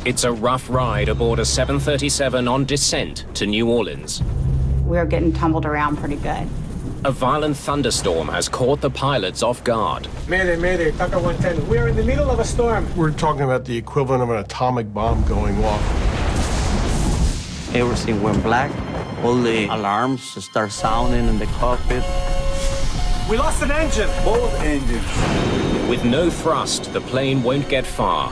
It's a rough ride aboard a 737 on descent to New Orleans. We're getting tumbled around pretty good. A violent thunderstorm has caught the pilots off guard. Mayday, mayday, TACA 110. We're in the middle of a storm. We're talking about the equivalent of an atomic bomb going off. Everything went black. All the alarms start sounding in the cockpit. We lost an engine. Both engines. With no thrust, the plane won't get far.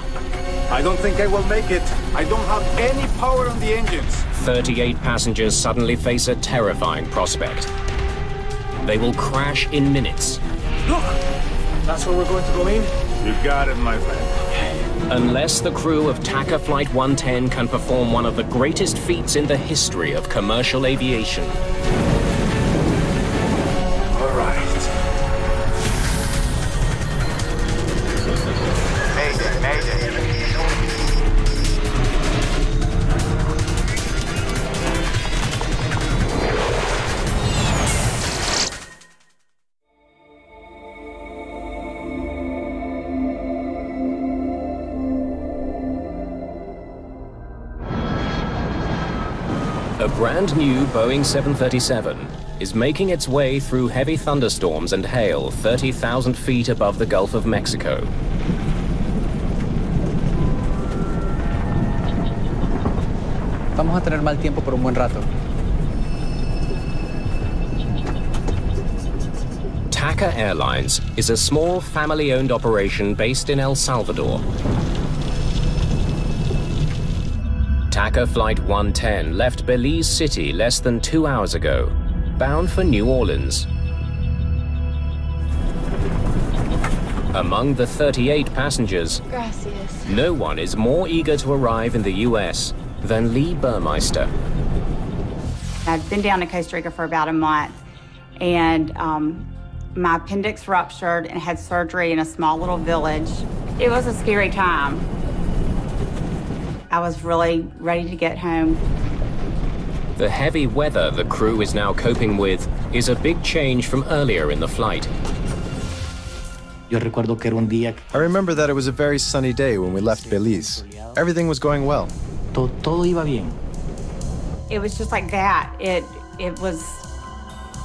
I don't think I will make it. I don't have any power on the engines. 38 passengers suddenly face a terrifying prospect. They will crash in minutes. Look, that's where we're going to go in. You got it, my friend. Unless the crew of TACA Flight 110 can perform one of the greatest feats in the history of commercial aviation. All right. Mayday, mayday. A brand new Boeing 737 is making its way through heavy thunderstorms and hail 30,000 feet above the Gulf of Mexico. Vamos a tener mal tiempo por un buen rato. TACA Airlines is a small family-owned operation based in El Salvador. TACA Flight 110 left Belize City less than 2 hours ago, bound for New Orleans. Among the 38 passengers, Gracias. no one is more eager to arrive in the U.S. than Lee Burmeister. I'd been down to Costa Rica for about a month, and my appendix ruptured and had surgery in a small little village. It was a scary time. I was really ready to get home. The heavy weather the crew is now coping with is a big change from earlier in the flight. I remember that it was a very sunny day when we left Belize. Everything was going well. Todo iba bien. It was just like that. It was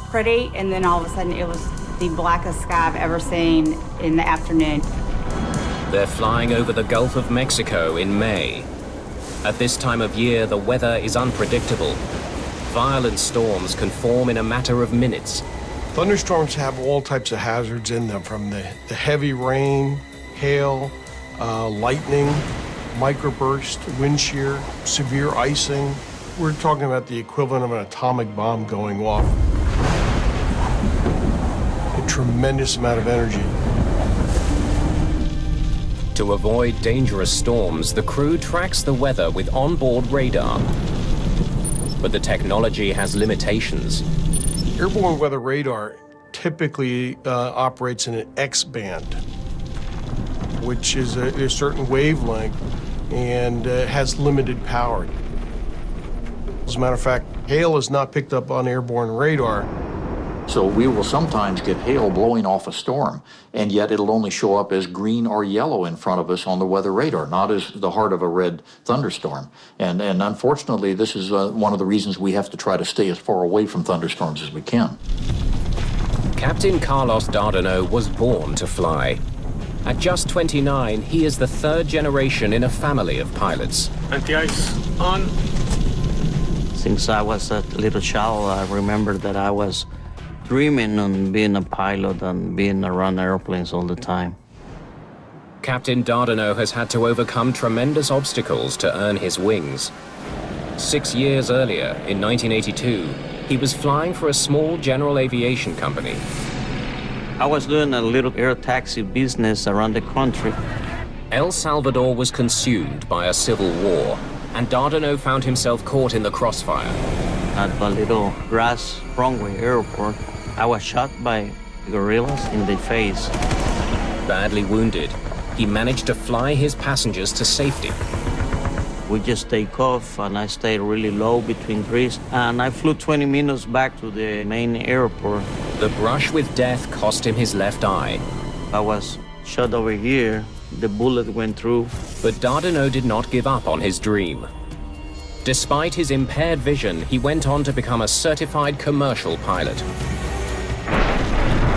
pretty, and then all of a sudden it was the blackest sky I've ever seen in the afternoon. They're flying over the Gulf of Mexico in May. At this time of year, the weather is unpredictable. Violent storms can form in a matter of minutes. Thunderstorms have all types of hazards in them, from the heavy rain, hail, lightning, microburst, wind shear, severe icing. We're talking about the equivalent of an atomic bomb going off. A tremendous amount of energy. To avoid dangerous storms, the crew tracks the weather with onboard radar. But the technology has limitations. Airborne weather radar typically operates in an X band, which is a certain wavelength and has limited power. As a matter of fact, hail is not picked up on airborne radar. So we will sometimes get hail blowing off a storm, and yet it'll only show up as green or yellow in front of us on the weather radar, not as the heart of a red thunderstorm. And unfortunately, this is one of the reasons we have to try to stay as far away from thunderstorms as we can. Captain Carlos Dardanau was born to fly. At just 29, he is the third generation in a family of pilots. Anti-ice on. Since I was a little child, I remember that I was dreaming on being a pilot and being around airplanes all the time. Captain Dardanau has had to overcome tremendous obstacles to earn his wings. 6 years earlier, in 1982, he was flying for a small general aviation company. I was doing a little air taxi business around the country. El Salvador was consumed by a civil war, and Dardanau found himself caught in the crossfire. At a little grass runway airport, I was shot by guerrillas in the face. Badly wounded, he managed to fly his passengers to safety. We just take off, and I stayed really low between trees, and I flew 20 minutes back to the main airport. The brush with death cost him his left eye. I was shot over here, the bullet went through. But Dardanot did not give up on his dream. Despite his impaired vision, he went on to become a certified commercial pilot.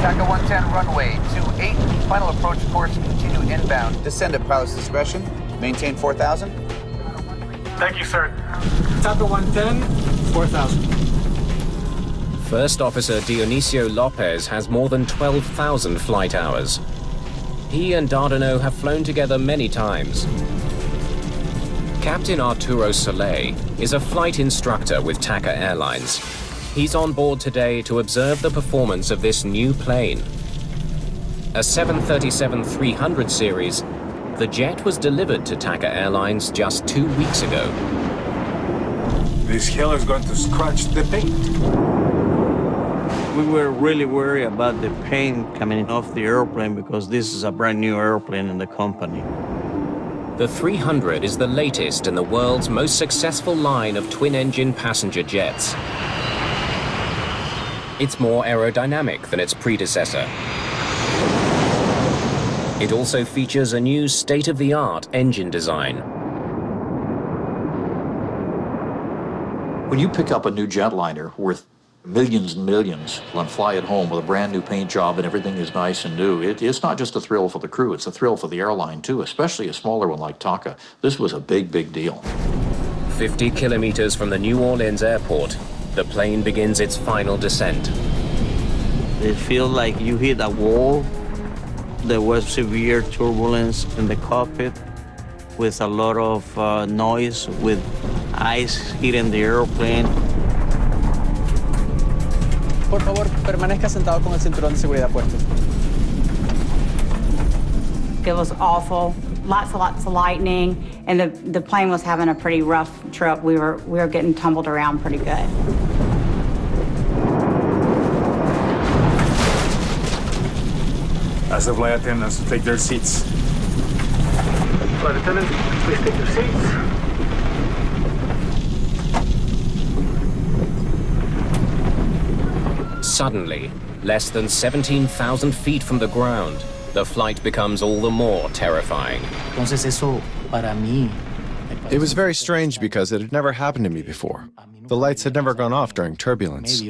TACA 110 runway 28, final approach course, continue inbound. Descend at pilot's discretion, maintain 4,000. Thank you, sir. TACA 110, 4,000. First Officer Dionisio Lopez has more than 12,000 flight hours. He and Dardanot have flown together many times. Captain Arturo Soleil is a flight instructor with TACA Airlines. He's on board today to observe the performance of this new plane. A 737-300 series, the jet was delivered to TACA Airlines just 2 weeks ago. This hill is going to scratch the paint. We were really worried about the paint coming off the airplane because this is a brand new airplane in the company. The 300 is the latest in the world's most successful line of twin-engine passenger jets. It's more aerodynamic than its predecessor. It also features a new state-of-the-art engine design. When you pick up a new jetliner worth millions and millions and fly it home with a brand new paint job and everything is nice and new, it's not just a thrill for the crew, it's a thrill for the airline too, especially a smaller one like TACA. This was a big, big deal. 50 kilometers from the New Orleans airport, the plane begins its final descent. It feels like you hit a wall. There was severe turbulence in the cockpit with a lot of noise, with ice hitting the airplane. Por favor, permanezca sentado con el cinturón de seguridad puesto. It was awful. Lots of lightning, and the plane was having a pretty rough trip. We were getting tumbled around pretty good. As the flight attendants take their seats. Flight attendants, please take your seats. Suddenly, less than 17,000 feet from the ground, the flight becomes all the more terrifying. It was very strange because it had never happened to me before. The lights had never gone off during turbulence.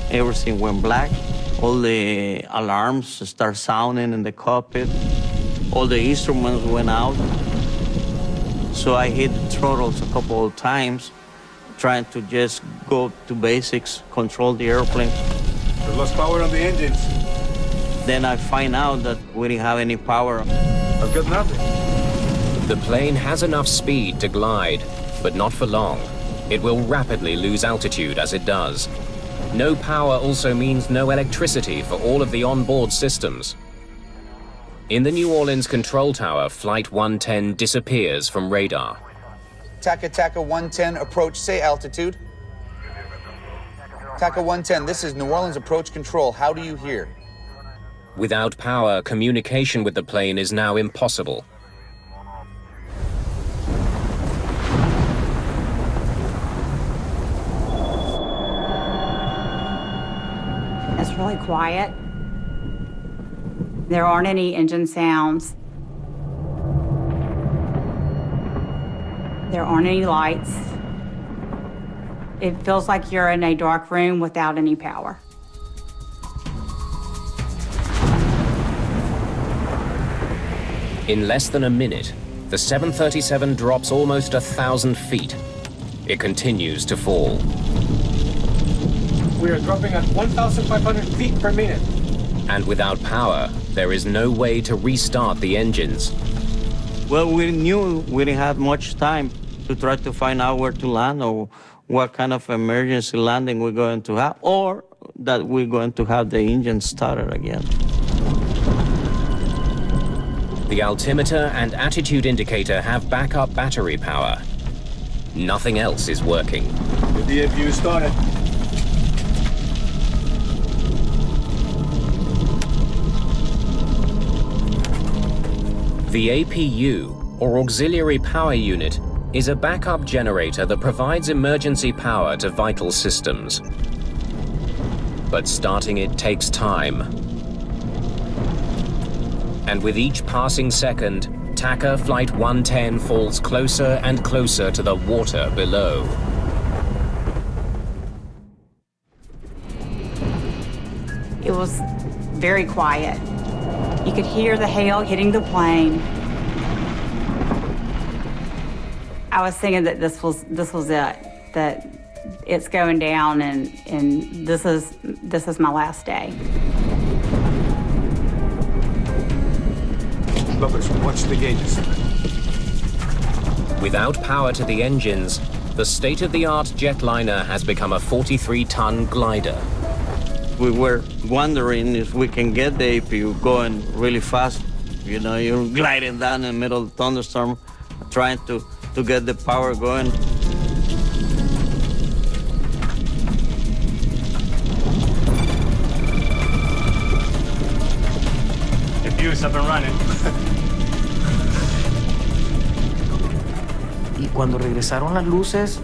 Everything went black. All the alarms start sounding in the cockpit. All the instruments went out. So I hit the throttles a couple of times, trying to just go to basics, control the airplane. We lost power on the engines. Then I find out that we didn't have any power. I've got nothing. The plane has enough speed to glide, but not for long. It will rapidly lose altitude as it does. No power also means no electricity for all of the onboard systems. In the New Orleans control tower, Flight 110 disappears from radar. TACA 110, approach, say altitude. TACA 110, this is New Orleans approach control. How do you hear? Without power, communication with the plane is now impossible. It's really quiet. There aren't any engine sounds. There aren't any lights. It feels like you're in a dark room without any power. In less than a minute, the 737 drops almost 1,000 feet. It continues to fall. We are dropping at 1,500 feet per minute. And without power, there is no way to restart the engines. Well, we knew we didn't have much time to try to find out where to land or what kind of emergency landing we're going to have, or that we're going to have the engine started again. The altimeter and attitude indicator have backup battery power. Nothing else is working. The DFU started. The APU, or Auxiliary Power Unit, is a backup generator that provides emergency power to vital systems. But starting it takes time. And with each passing second, TACA Flight 110 falls closer and closer to the water below. It was very quiet. You could hear the hail hitting the plane. I was thinking that this was it, that it's going down, and this is my last day. Lovers, watch the gauges. Without power to the engines, the state-of-the-art jetliner has become a 43-ton glider. We were wondering if we can get the APU going really fast. You know, you're gliding down in the middle of the thunderstorm, trying to get the power going. APU's up and running. Y cuando regresaron las luces,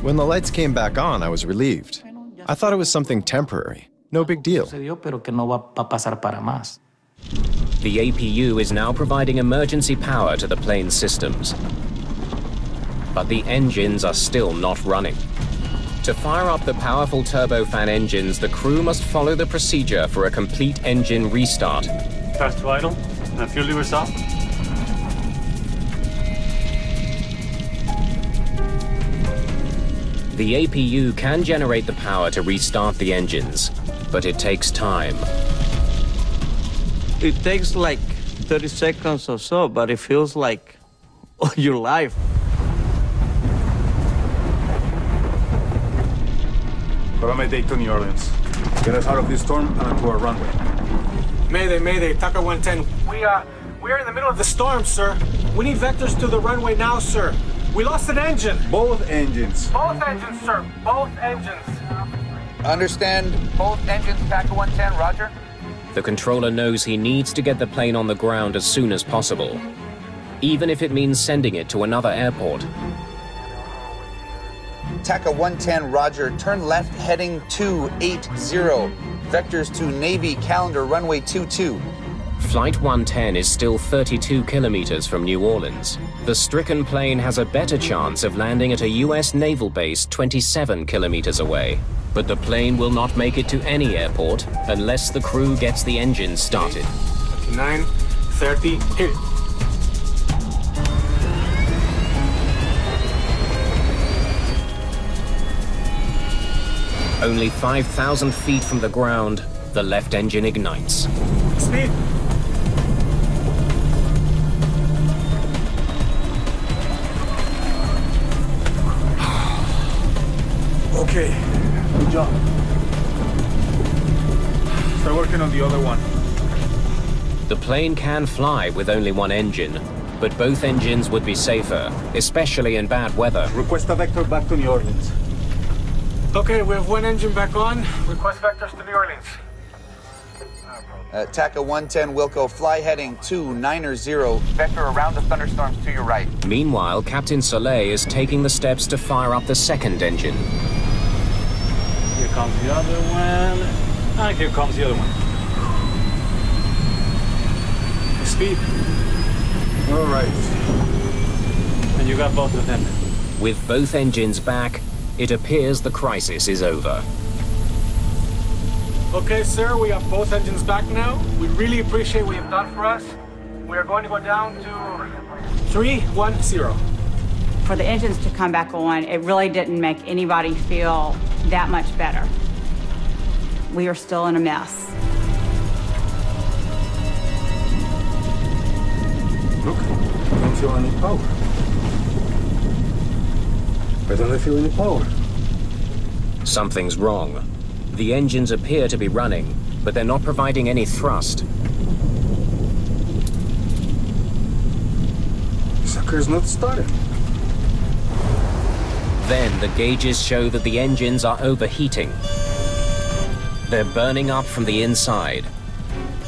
when the lights came back on, I was relieved. I thought it was something temporary. No big deal. pero que no va a pasar para más. The APU is now providing emergency power to the plane's systems. But the engines are still not running. To fire up the powerful turbofan engines, the crew must follow the procedure for a complete engine restart. Fast to idle, and fuel levers off. The APU can generate the power to restart the engines, but it takes time. It takes like 30 seconds or so, but it feels like your life. Programa day to New Orleans. Get us out of this storm and onto our runway. Mayday, Mayday, TACA 110. We are in the middle of the storm, sir. We need vectors to the runway now, sir. We lost an engine. Both engines. Both engines, sir. Both engines. Understand both engines, TACA 110, roger. The controller knows he needs to get the plane on the ground as soon as possible, even if it means sending it to another airport. TACA 110, roger. Turn left heading 280. Vectors to Navy calendar runway 22. Flight 110 is still 32 kilometers from New Orleans. The stricken plane has a better chance of landing at a US naval base 27 kilometers away. But the plane will not make it to any airport unless the crew gets the engine started. 29, 30, hit it. Only 5,000 feet from the ground, the left engine ignites. Speed. Okay, good job. Start working on the other one. The plane can fly with only one engine, but both engines would be safer, especially in bad weather. Request a vector back to New Orleans. Okay, we have one engine back on. Request vectors to New Orleans. TACA 110, Wilco, fly heading 290. Vector around the thunderstorms to your right. Meanwhile, Captain Soleil is taking the steps to fire up the second engine. Here comes the other one. And here comes the other one. Speed. All right. And you got both of them. With both engines back, it appears the crisis is over. Okay, sir, we have both engines back now. We really appreciate what you've done for us. We are going to go down to 310. For the engines to come back on, it really didn't make anybody feel that much better. We are still in a mess. Look, I don't feel any power. Why don't I feel any power? Something's wrong. The engines appear to be running, but they're not providing any thrust. Sucker's not started. Then the gauges show that the engines are overheating. They're burning up from the inside.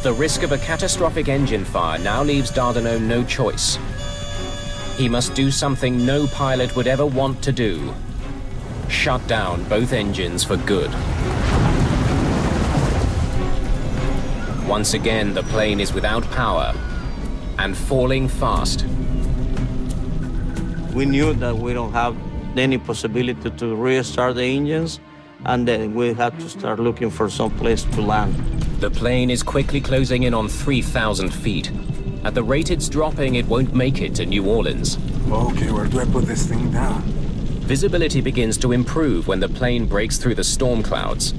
The risk of a catastrophic engine fire now leaves Dardanot no choice. He must do something no pilot would ever want to do. Shut down both engines for good. Once again, the plane is without power, and falling fast. We knew that we don't have any possibility to restart the engines, and then we had to start looking for some place to land. The plane is quickly closing in on 3,000 feet. At the rate it's dropping, it won't make it to New Orleans. Okay, where do I put this thing down? Visibility begins to improve when the plane breaks through the storm clouds.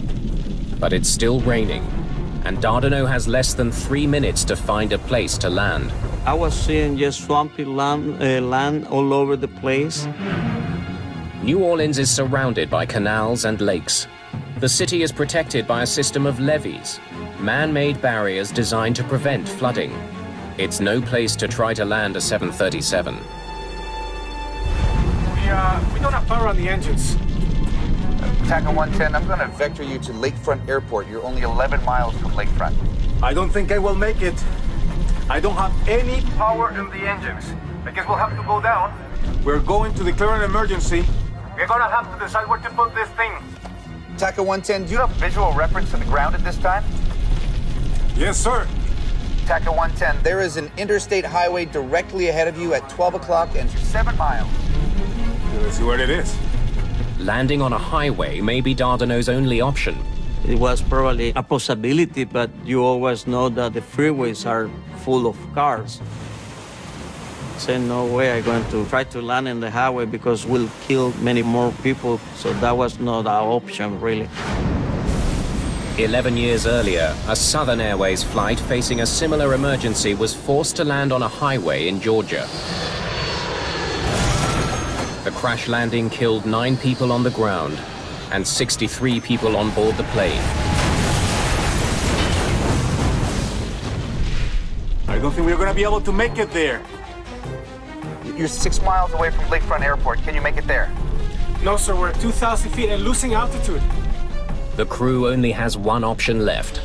But it's still raining, and Dardanelle has less than 3 minutes to find a place to land. I was seeing just swampy land all over the place. New Orleans is surrounded by canals and lakes. The city is protected by a system of levees, man-made barriers designed to prevent flooding. It's no place to try to land a 737. We don't have power on the engines. TACA 110, I'm gonna vector you to Lakefront Airport. You're only 11 miles from Lakefront. I don't think I will make it. I don't have any power in the engines. I guess we'll have to go down. We're going to declare an emergency. We're gonna have to decide where to put this thing. TACA 110, do you have visual reference to the ground at this time? Yes, sir. TACA 110, there is an interstate highway directly ahead of you at 12 o'clock and 7 miles. Let's see what it is. Landing on a highway may be Dardanelle's only option. It was probably a possibility, but you always know that the freeways are full of cars. I said, no way I'm going to try to land in the highway because we'll kill many more people. So that was not our option, really. 11 years earlier, a Southern Airways flight facing a similar emergency was forced to land on a highway in Georgia. The crash landing killed 9 people on the ground and 63 people on board the plane. I don't think we're going to be able to make it there. You're 6 miles away from Lakefront Airport. Can you make it there? No, sir. We're at 2,000 feet and losing altitude. The crew only has one option left.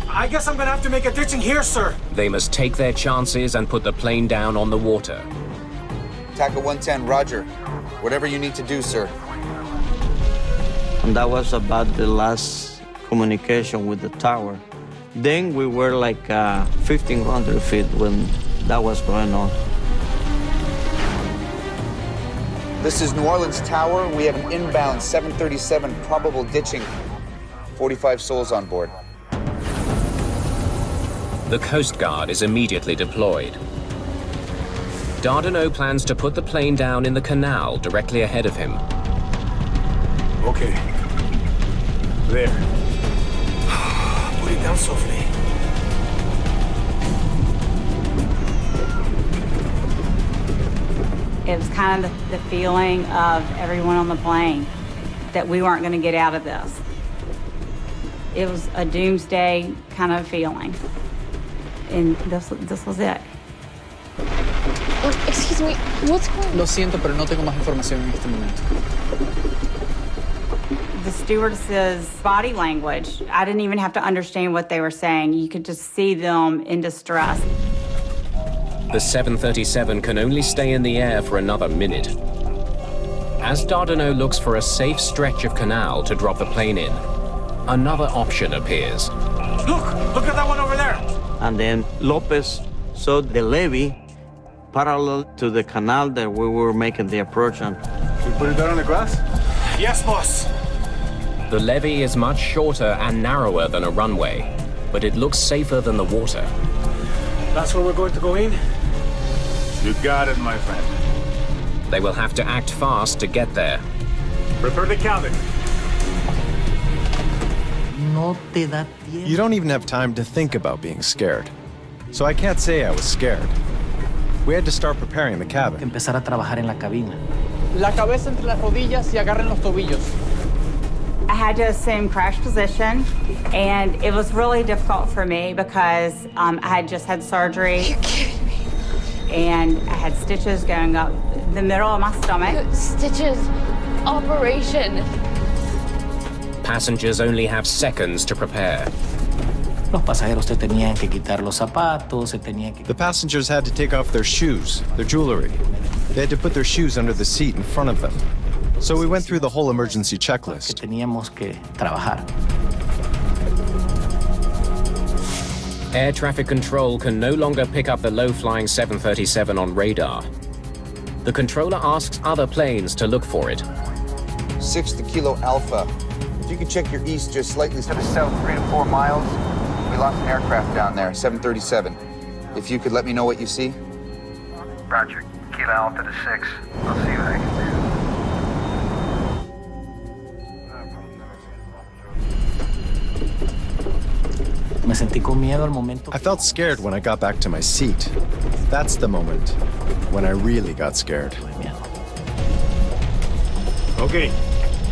I guess I'm going to have to make a ditching here, sir. They must take their chances and put the plane down on the water. TACA 110, roger. Whatever you need to do, sir. And that was about the last communication with the tower. Then we were like 1,500 feet when that was going on. This is New Orleans Tower. We have an inbound 737 probable ditching. 45 souls on board. The Coast Guard is immediately deployed. Dardanelle plans to put the plane down in the canal directly ahead of him. Okay. There. Put it down softly. It was kind of the feeling of everyone on the plane that we weren't going to get out of this. It was a doomsday kind of feeling. And this was it. Oh, excuse me, what's going on? Lo siento, pero no tengo más información en este momento. The stewardess's body language, I didn't even have to understand what they were saying. You could just see them in distress. The 737 can only stay in the air for another minute. As Dardanelle looks for a safe stretch of canal to drop the plane in, another option appears. Look at that one over there. And then Lopez saw the levee parallel to the canal that we were making the approach on. Should we put it down on the grass? Yes, boss. The levee is much shorter and narrower than a runway, but it looks safer than the water. That's where we're going to go in? You got it, my friend. They will have to act fast to get there. Prepare the cabin. No te da tiempo. You don't even have time to think about being scared. So I can't say I was scared. We had to start preparing the cabin. Empezar a trabajar en la cabina. La cabeza entre las rodillas y agarren los tobillos. I had to assume crash position, and it was really difficult for me because I had just had surgery. Are you kidding me? And I had stitches going up the middle of my stomach. Stitches. Operation. Passengers only have seconds to prepare. Los pasajeros se tenían que quitar los zapatos, se tenían que... The passengers had to take off their shoes, their jewelry. They had to put their shoes under the seat in front of them. So we went through the whole emergency checklist. Teníamos que trabajar. Air traffic control can no longer pick up the low-flying 737 on radar. The controller asks other planes to look for it. 6 to Kilo Alpha. If you could check your east just slightly to the south 3 to 4 miles, we lost an aircraft down there, 737. If you could let me know what you see. Roger. Kilo Alpha to 6. I'll see what I can I felt scared when I got back to my seat. That's the moment when I really got scared. Okay,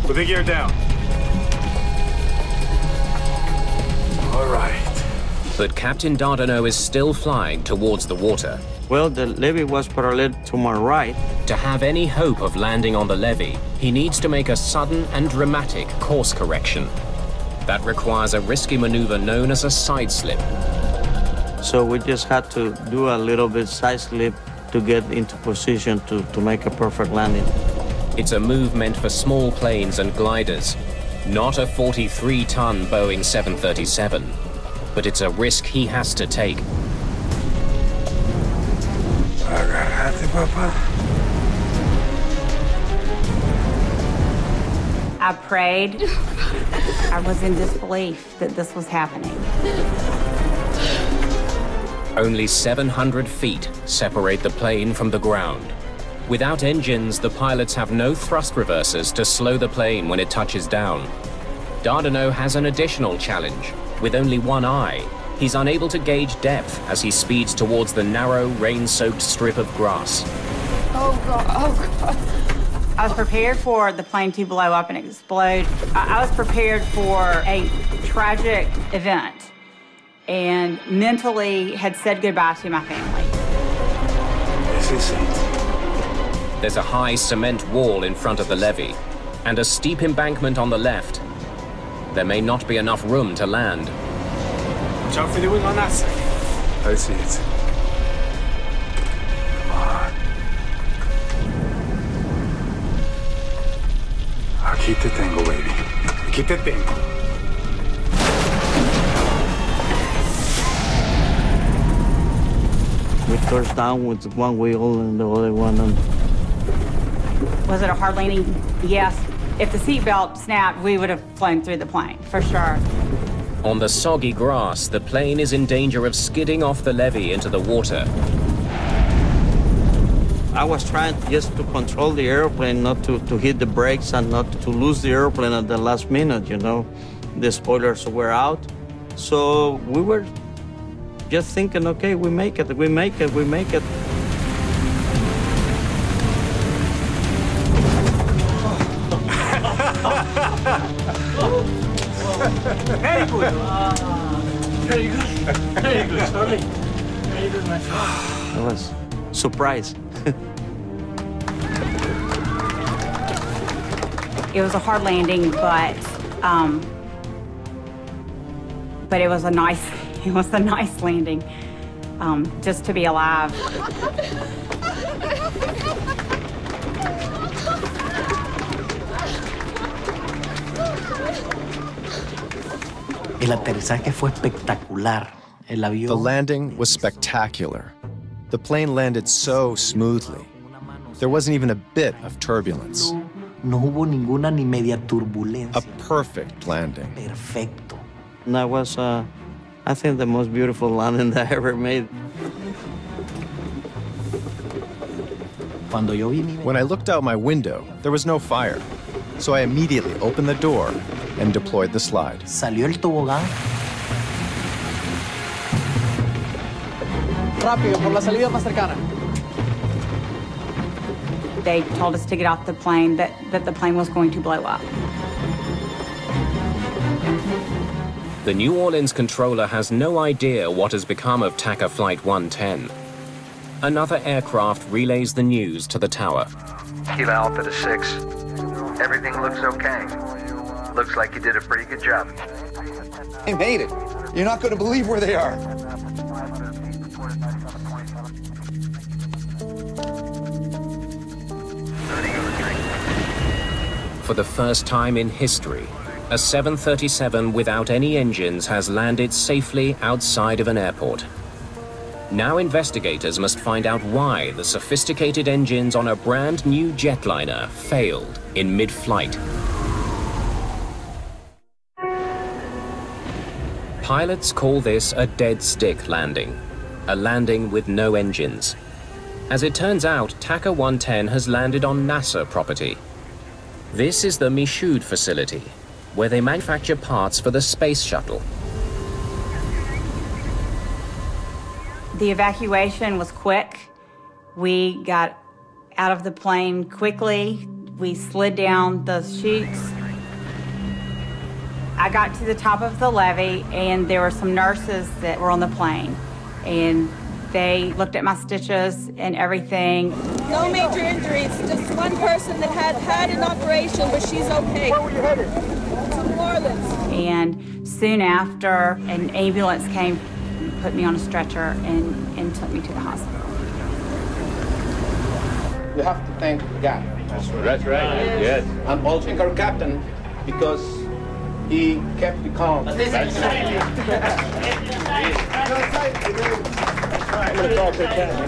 put the gear down. All right. But Captain Dardanot is still flying towards the water. Well, the levee was parallel to my right. To have any hope of landing on the levee, he needs to make a sudden and dramatic course correction. That requires a risky maneuver known as a side slip. So we just had to do a little bit side slip to get into position to make a perfect landing. It's a move meant for small planes and gliders, not a 43-ton Boeing 737. But it's a risk he has to take. I prayed. I was in disbelief that this was happening. Only 700 feet separate the plane from the ground. Without engines, the pilots have no thrust reversers to slow the plane when it touches down. Dardanot has an additional challenge. With only one eye, he's unable to gauge depth as he speeds towards the narrow, rain-soaked strip of grass. Oh, God. Oh, God. I was prepared for the plane to blow up and explode. I was prepared for a tragic event and mentally had said goodbye to my family. This is it. There's a high cement wall in front of the levee and a steep embankment on the left. There may not be enough room to land. Watch out for the wing on that side. I see it. Come on. Aquí te tengo, baby. Aquí te tengo. We touched down with one wheel and the other one. Was it a hard landing? Yes. If the seatbelt snapped, we would have flown through the plane, for sure. On the soggy grass, the plane is in danger of skidding off the levee into the water. I was trying just to control the airplane, not to hit the brakes and not to lose the airplane at the last minute, you know. The spoilers were out. So we were just thinking, okay, we make it, we make it, we make it. Very good. Very good. Very good, sorry. Very good, my friend. It was surprise. It was a hard landing, but it was a nice landing, just to be alive. El aterrizaje fue espectacular. El avión. The landing was spectacular. The plane landed so smoothly. There wasn't even a bit of turbulence. No hubo ninguna ni media turbulencia. A perfect landing. Perfecto. And that was, I think, the most beautiful landing that I ever made. When I looked out my window, there was no fire. So I immediately opened the door and deployed the slide. Salió el tobogán. Rápido, por la salida más cercana. They told us to get off the plane, that the plane was going to blow up. The New Orleans controller has no idea what has become of TACA Flight 110. Another aircraft relays the news to the tower. Kilo Alpha to 6. Everything looks okay. Looks like you did a pretty good job. They made it. You're not going to believe where they are. For the first time in history, A 737 without any engines has landed safely outside of an airport. Now investigators must find out why the sophisticated engines on a brand new jetliner failed in mid-flight. Pilots call this a dead stick landing, a landing with no engines. As it turns out, TACA 110 has landed on NASA property. This is the Michoud facility, where they manufacture parts for the space shuttle. The evacuation was quick. We got out of the plane quickly. We slid down the chutes. I got to the top of the levee, and there were some nurses that were on the plane, and they looked at my stitches and everything. No major injuries, just one person that had an operation, but she's okay. Where were you headed? To New Orleans. And soon after, an ambulance came, put me on a stretcher, and took me to the hospital. You have to thank God. That's right. Yes. And also our captain, because he kept me calm. That's right. I'm going to talk to the captain.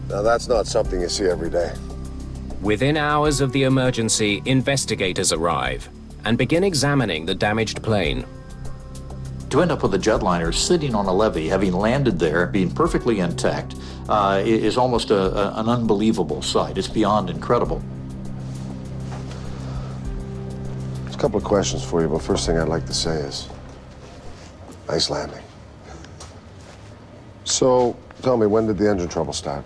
Now that's not something you see every day. Within hours of the emergency, investigators arrive and begin examining the damaged plane. To end up with a jetliner sitting on a levee, having landed there, being perfectly intact, is almost an unbelievable sight. It's beyond incredible. There's a couple of questions for you, but first thing I'd like to say is, nice landing. So, tell me, when did the engine trouble start?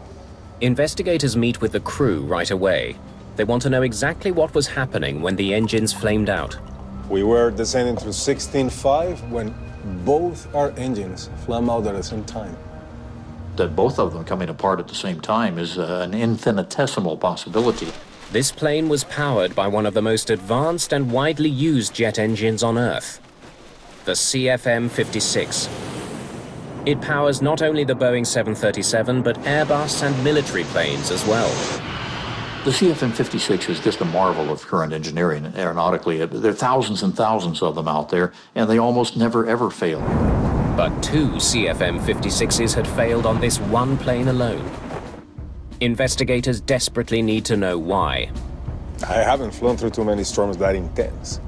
Investigators meet with the crew right away. They want to know exactly what was happening when the engines flamed out. We were descending through 16.5 when both our engines flamed out at the same time. That both of them coming apart at the same time is an infinitesimal possibility. This plane was powered by one of the most advanced and widely used jet engines on Earth, the CFM56. It powers not only the Boeing 737, but Airbus and military planes as well. The CFM56 is just a marvel of current engineering aeronautically. There are thousands and thousands of them out there, and they almost never ever fail. But 2 CFM56s had failed on this one plane alone. Investigators desperately need to know why. I haven't flown through too many storms that intense.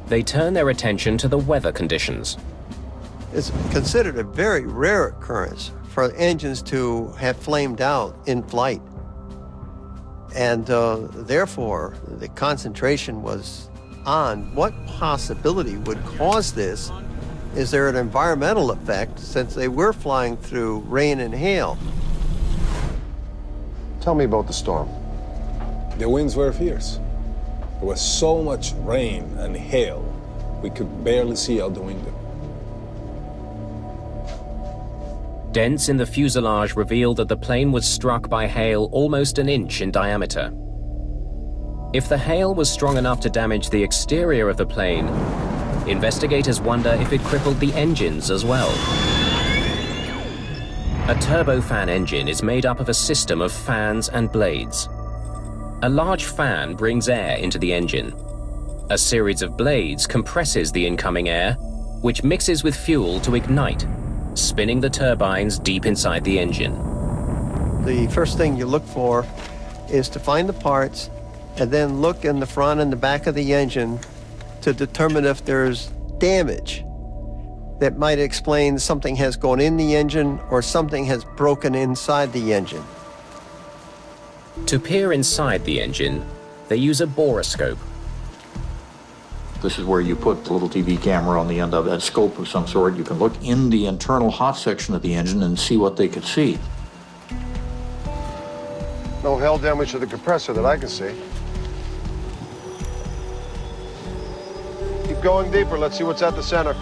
They turn their attention to the weather conditions. It's considered a very rare occurrence for engines to have flamed out in flight. And therefore, the concentration was on what possibility would cause this. Is there an environmental effect, since they were flying through rain and hail? Tell me about the storm. The winds were fierce. There was so much rain and hail, we could barely see out the window. Dents in the fuselage revealed that the plane was struck by hail almost an inch in diameter. If the hail was strong enough to damage the exterior of the plane, investigators wonder if it crippled the engines as well. A turbofan engine is made up of a system of fans and blades. A large fan brings air into the engine. A series of blades compresses the incoming air, which mixes with fuel to ignite, spinning the turbines deep inside the engine. The first thing you look for is to find the parts and then look in the front and the back of the engine to determine if there's damage that might explain something has gone in the engine or something has broken inside the engine. To peer inside the engine, they use a borescope. This is where you put the little TV camera on the end of a scope of some sort. You can look in the internal hot section of the engine and see what they could see. No hail damage to the compressor that I can see. Keep going deeper. Let's see what's at the center.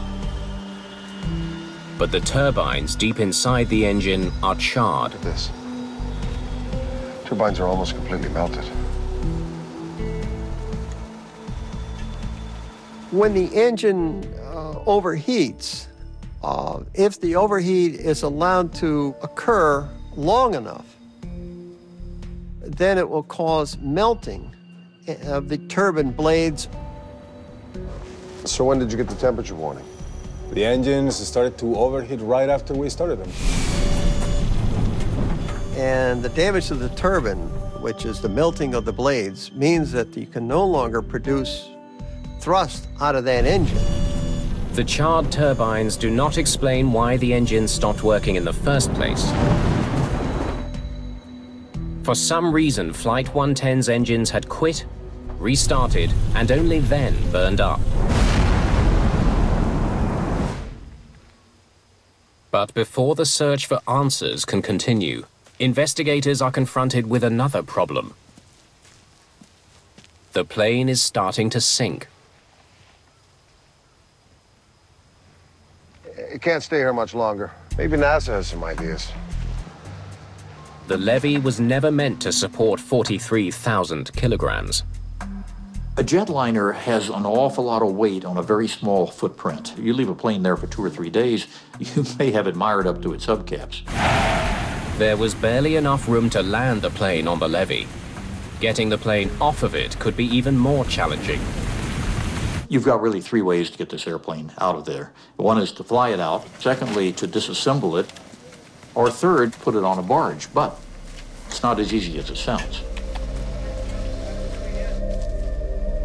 But the turbines deep inside the engine are charred. Look at this. Turbines are almost completely melted. When the engine overheats, if the overheat is allowed to occur long enough, then it will cause melting of the turbine blades. So when did you get the temperature warning? The engines started to overheat right after we started them. And the damage to the turbine, which is the melting of the blades, means that you can no longer produce thrust out of that engine. The charred turbines do not explain why the engine stopped working in the first place. For some reason, Flight 110's engines had quit, restarted, and only then burned up. But before the search for answers can continue, investigators are confronted with another problem. The plane is starting to sink. It can't stay here much longer. Maybe NASA has some ideas. The levee was never meant to support 43,000 kilograms. A jetliner has an awful lot of weight on a very small footprint. You leave a plane there for 2 or 3 days, you may have it mired up to its hubcaps. There was barely enough room to land the plane on the levee. Getting the plane off of it could be even more challenging. You've got really 3 ways to get this airplane out of there. One is to fly it out, secondly, to disassemble it, or third, put it on a barge. But it's not as easy as it sounds.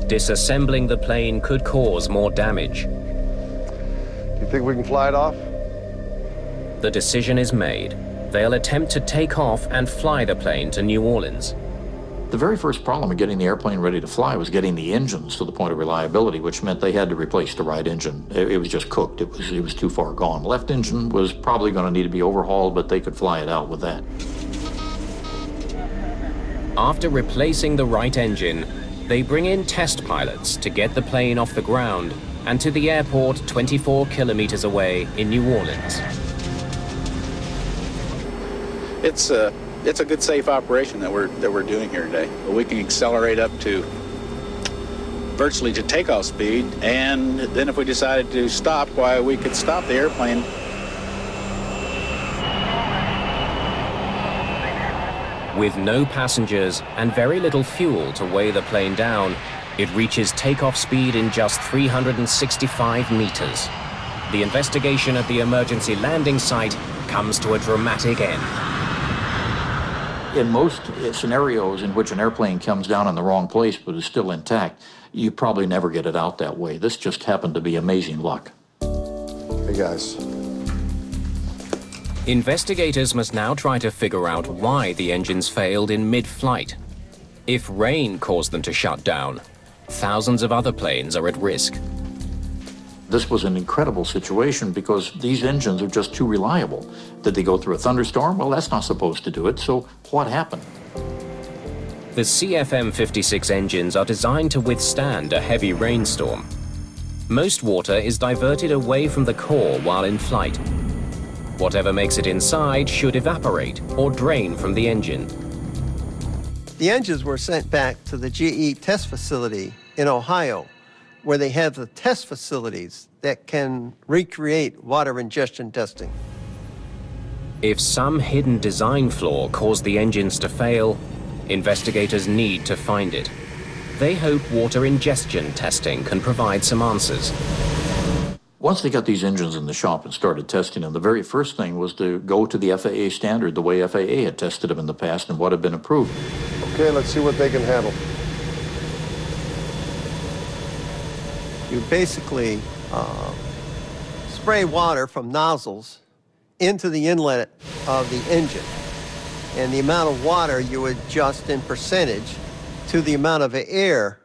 Disassembling the plane could cause more damage. Do you think we can fly it off? The decision is made. They'll attempt to take off and fly the plane to New Orleans. The very first problem of getting the airplane ready to fly was getting the engines to the point of reliability, which meant they had to replace the right engine. It was just cooked. It was too far gone. The left engine was probably going to need to be overhauled, but they could fly it out with that. After replacing the right engine, they bring in test pilots to get the plane off the ground and to the airport 24 kilometers away in New Orleans. It's a good, safe operation that we're doing here today. We can accelerate up to virtually to takeoff speed, and then if we decided to stop, why, we could stop the airplane. With no passengers and very little fuel to weigh the plane down, it reaches takeoff speed in just 365 meters. The investigation at the emergency landing site comes to a dramatic end. In most scenarios in which an airplane comes down in the wrong place but is still intact, you probably never get it out that way. This just happened to be amazing luck. Hey guys. Investigators must now try to figure out why the engines failed in mid-flight. If rain caused them to shut down, thousands of other planes are at risk. This was an incredible situation because these engines are just too reliable. Did they go through a thunderstorm? Well, that's not supposed to do it, so what happened? The CFM56 engines are designed to withstand a heavy rainstorm. Most water is diverted away from the core while in flight. Whatever makes it inside should evaporate or drain from the engine. The engines were sent back to the GE test facility in Ohio, where they have the test facilities that can recreate water ingestion testing. If some hidden design flaw caused the engines to fail, investigators need to find it. They hope water ingestion testing can provide some answers. Once they got these engines in the shop and started testing them, the very first thing was to go to the FAA standard, the way FAA had tested them in the past and what had been approved. Okay, let's see what they can handle. You basically spray water from nozzles into the inlet of the engine. And the amount of water you adjust in percentage to the amount of air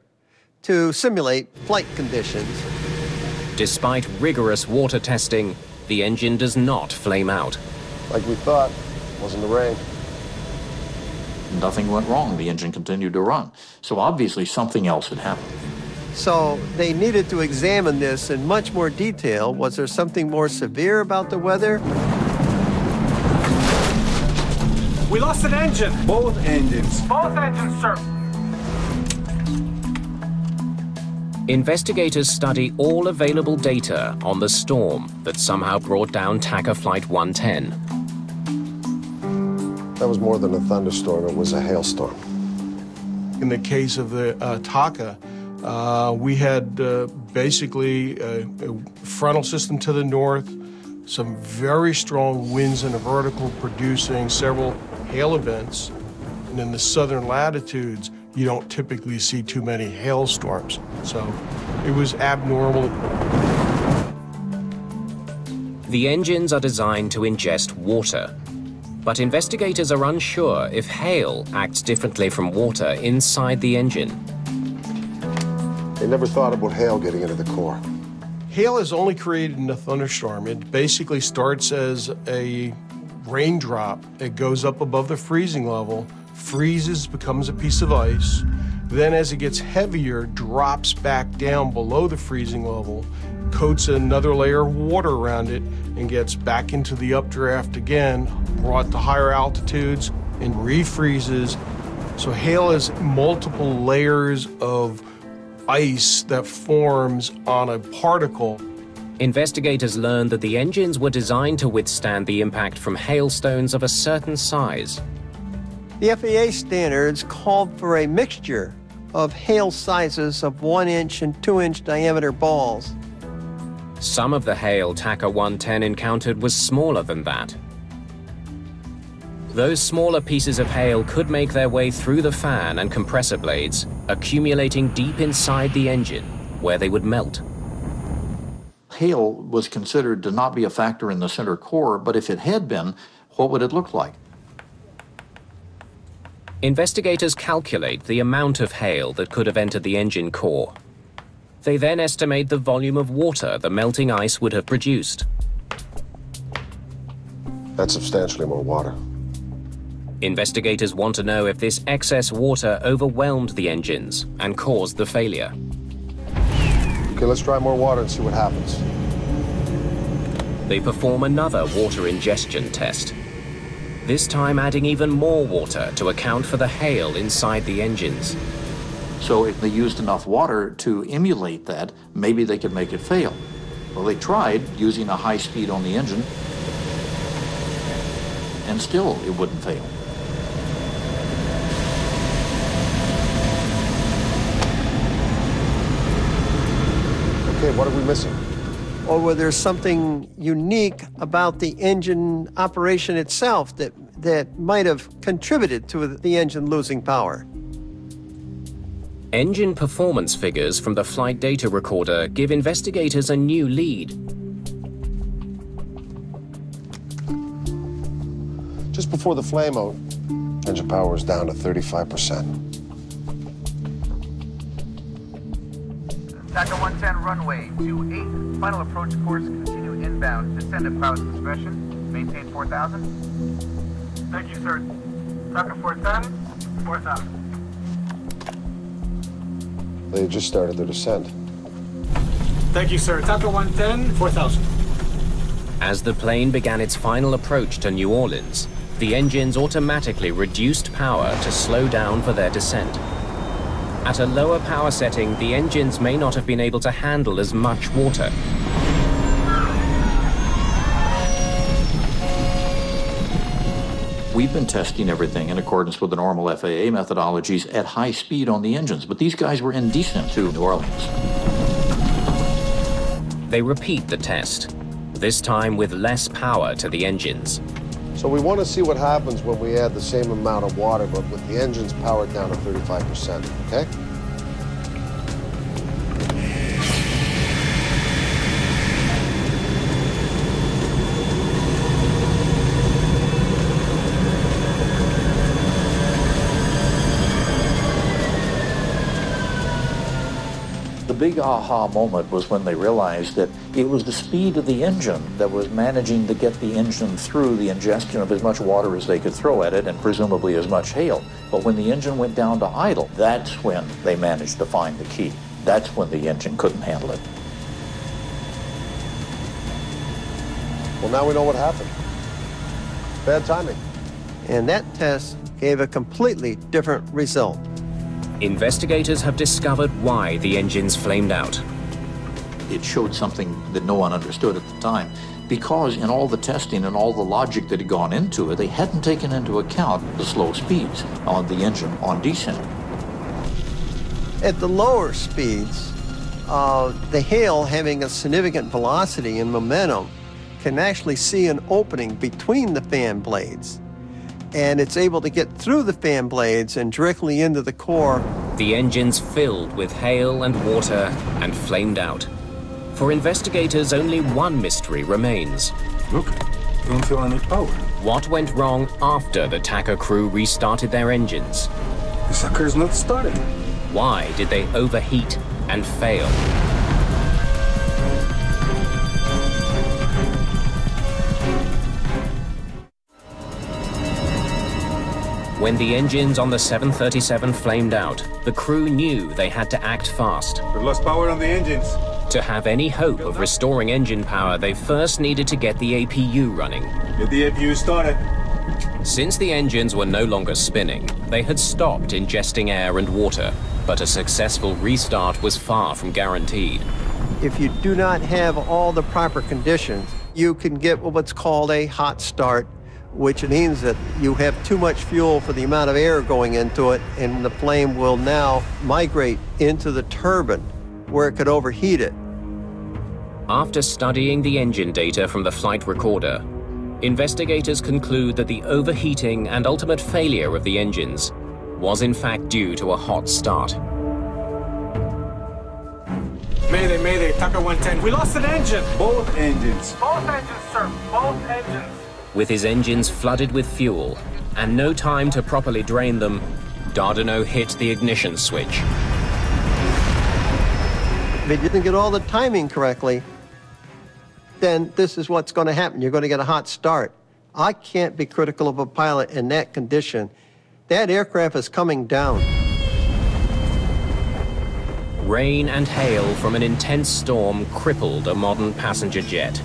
to simulate flight conditions. Despite rigorous water testing, the engine does not flame out. Like we thought, wasn't the rain. Nothing went wrong. The engine continued to run. So obviously something else had happened. So they needed to examine this in much more detail. Was there something more severe about the weather? We lost an engine. Both engines. Both engines, sir. Investigators study all available data on the storm that somehow brought down TACA Flight 110. That was more than a thunderstorm, it was a hailstorm. In the case of the TACA, we had basically a frontal system to the north, some very strong winds in the vertical producing several hail events. And in the southern latitudes, you don't typically see too many hailstorms. So it was abnormal. The engines are designed to ingest water, but investigators are unsure if hail acts differently from water inside the engine. They never thought about hail getting into the core. Hail is only created in a thunderstorm. It basically starts as a raindrop. It goes up above the freezing level, freezes, becomes a piece of ice. Then as it gets heavier, drops back down below the freezing level, coats another layer of water around it, and gets back into the updraft again, brought to higher altitudes, and refreezes. So hail is multiple layers of ice that forms on a particle. Investigators learned that the engines were designed to withstand the impact from hailstones of a certain size. The FAA standards called for a mixture of hail sizes of 1-inch and 2-inch diameter balls. Some of the hail TACA 110 encountered was smaller than that. Those smaller pieces of hail could make their way through the fan and compressor blades, accumulating deep inside the engine, where they would melt. Hail was considered to not be a factor in the center core, but if it had been, what would it look like? Investigators calculate the amount of hail that could have entered the engine core. They then estimate the volume of water the melting ice would have produced. That's substantially more water. Investigators want to know if this excess water overwhelmed the engines and caused the failure. Okay, let's try more water and see what happens. They perform another water ingestion test, this time adding even more water to account for the hail inside the engines. So if they used enough water to emulate that, maybe they could make it fail. Well, they tried using a high speed on the engine, and still it wouldn't fail. Okay, what are we missing? Or whether there's something unique about the engine operation itself that might have contributed to the engine losing power. Engine performance figures from the flight data recorder give investigators a new lead. Just before the flame-out, engine power was down to 35%. TACA 110 runway 28, final approach course, continue inbound, descend at pilot discretion, maintain 4,000. Thank you, sir. TACA 410, 4,000. They had just started their descent. Thank you, sir. TACA 110, 4,000. As the plane began its final approach to New Orleans, the engines automatically reduced power to slow down for their descent. At a lower power setting, the engines may not have been able to handle as much water. We've been testing everything in accordance with the normal FAA methodologies at high speed on the engines, but these guys were in descent to New Orleans. They repeat the test, this time with less power to the engines. So we want to see what happens when we add the same amount of water, but with the engines powered down to 35%, okay? The big aha moment was when they realized that it was the speed of the engine that was managing to get the engine through the ingestion of as much water as they could throw at it, and presumably as much hail. But when the engine went down to idle, that's when they managed to find the key. That's when the engine couldn't handle it. Well, now we know what happened. Bad timing. And that test gave a completely different result. Investigators have discovered why the engines flamed out. It showed something that no one understood at the time, because in all the testing and all the logic that had gone into it, they hadn't taken into account the slow speeds on the engine on descent. At the lower speeds, the hail, having a significant velocity and momentum, can actually see an opening between the fan blades. And it's able to get through the fan blades and directly into the core. The engines filled with hail and water and flamed out. For investigators, only one mystery remains. Look, don't feel any power. What went wrong after the TACA crew restarted their engines? The sucker's not started. Why did they overheat and fail? When the engines on the 737 flamed out, the crew knew they had to act fast. We've lost power on the engines. To have any hope of restoring engine power, they first needed to get the APU running. Get the APU started. Since the engines were no longer spinning, they had stopped ingesting air and water, but a successful restart was far from guaranteed. If you do not have all the proper conditions, you can get what's called a hot start, which means that you have too much fuel for the amount of air going into it, and the flame will now migrate into the turbine, where it could overheat it. After studying the engine data from the flight recorder, investigators conclude that the overheating and ultimate failure of the engines was in fact due to a hot start. Mayday, mayday, TACA 110. We lost an engine. Both engines. Both engines, sir. Both engines. With his engines flooded with fuel and no time to properly drain them, Dardanot hit the ignition switch. If you didn't get all the timing correctly, then this is what's going to happen. You're going to get a hot start. I can't be critical of a pilot in that condition. That aircraft is coming down. Rain and hail from an intense storm crippled a modern passenger jet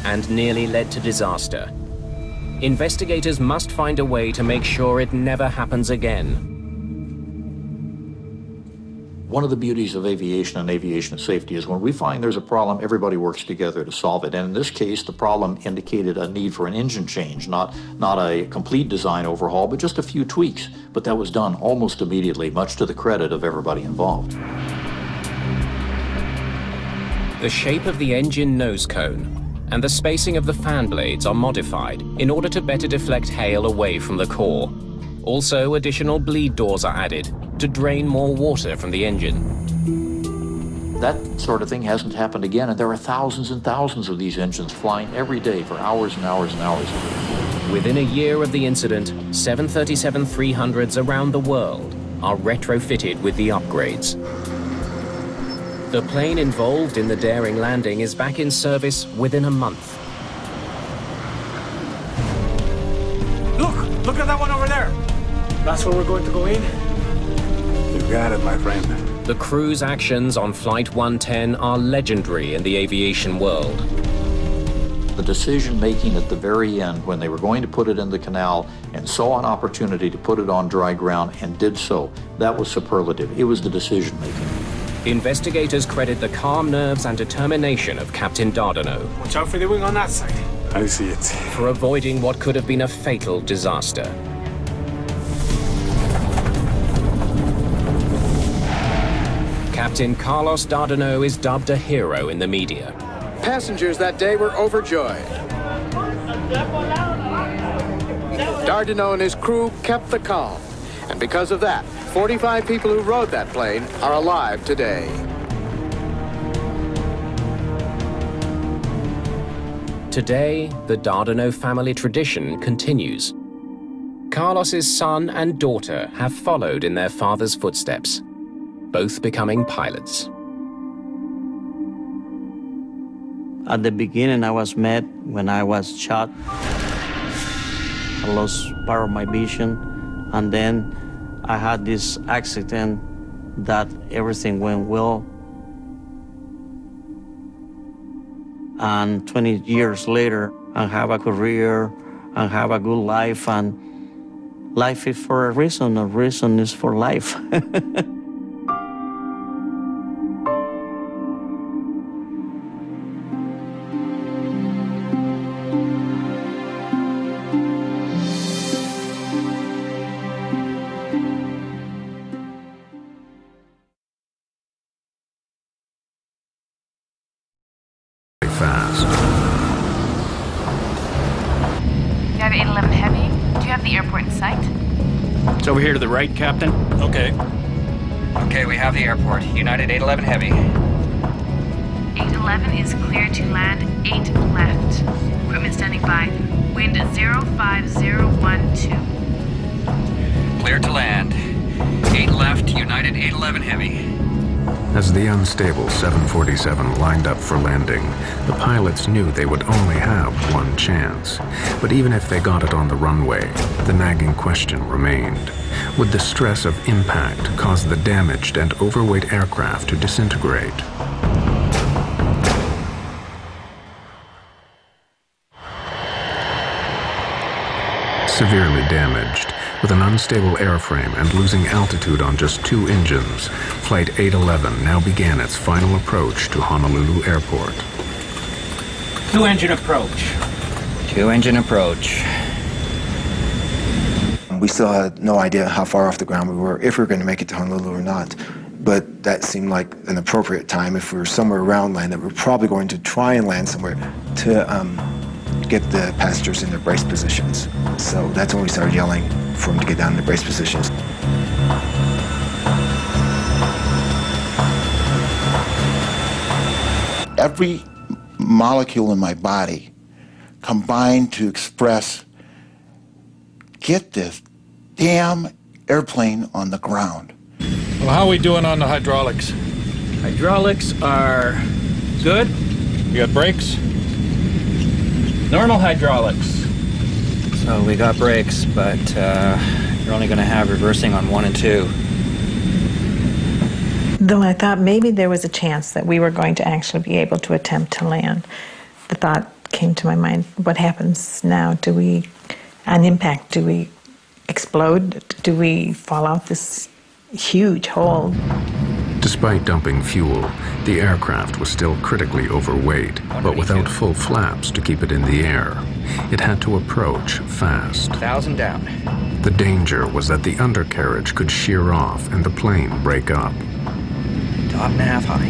and nearly led to disaster. Investigators must find a way to make sure it never happens again. One of the beauties of aviation and aviation safety is when we find there's a problem, everybody works together to solve it. And in this case, the problem indicated a need for an engine change, not a complete design overhaul, but just a few tweaks. But that was done almost immediately, much to the credit of everybody involved. The shape of the engine nose cone and the spacing of the fan blades are modified in order to better deflect hail away from the core. Also, additional bleed doors are added to drain more water from the engine. That sort of thing hasn't happened again, and there are thousands and thousands of these engines flying every day for hours and hours and hours. Within a year of the incident, 737-300s around the world are retrofitted with the upgrades. The plane involved in the daring landing is back in service within a month. Look at that one over there. That's where we're going to go in. You got it, my friend. The crew's actions on Flight 110 are legendary in the aviation world. The decision-making at the very end, when they were going to put it in the canal and saw an opportunity to put it on dry ground and did so, that was superlative. It was the decision-making. Investigators credit the calm nerves and determination of Captain Dardanot. Watch out for the wing on that side. I see it. For avoiding what could have been a fatal disaster. Captain Carlos Dardanot is dubbed a hero in the media. Passengers that day were overjoyed. Dardanot and his crew kept the calm, and because of that, 45 people who rode that plane are alive today. Today, the Dardanot family tradition continues. Carlos's son and daughter have followed in their father's footsteps, both becoming pilots. At the beginning, I was mad when I was shot. I lost part of my vision, and then I had this accident that everything went well. And 20 years later, I have a career, I have a good life, and life is for a reason is for life. fast. United 811 Heavy, do you have the airport in sight? It's over here to the right, Captain. Okay. Okay, we have the airport. United 811 Heavy. 811 is clear to land, 8 left. Equipment standing by. Wind 05012. Clear to land. 8 left, United 811 Heavy. As the unstable 747 lined up for landing, the pilots knew they would only have one chance. But even if they got it on the runway, the nagging question remained. Would the stress of impact cause the damaged and overweight aircraft to disintegrate? Severely damaged, with an unstable airframe and losing altitude on just 2 engines, Flight 811 now began its final approach to Honolulu Airport. 2-engine approach. 2-engine approach. We still had no idea how far off the ground we were, if we were going to make it to Honolulu or not. But that seemed like an appropriate time. If we were somewhere around land, that we're probably going to try and land somewhere to get the passengers in their brace positions. So that's when we started yelling for them to get down in their brace positions. Every molecule in my body combined to express, get this damn airplane on the ground. Well, how are we doing on the hydraulics? Hydraulics are good. You got brakes? Normal hydraulics. So we got brakes, but you're only going to have reversing on 1 and 2. Though I thought maybe there was a chance that we were going to actually be able to attempt to land, the thought came to my mind, what happens now? Do we, on impact, do we explode? Do we fall out this huge hole? Despite dumping fuel, the aircraft was still critically overweight, but without full flaps to keep it in the air. It had to approach fast. 1,000 down. The danger was that the undercarriage could shear off and the plane break up. Top and a half high.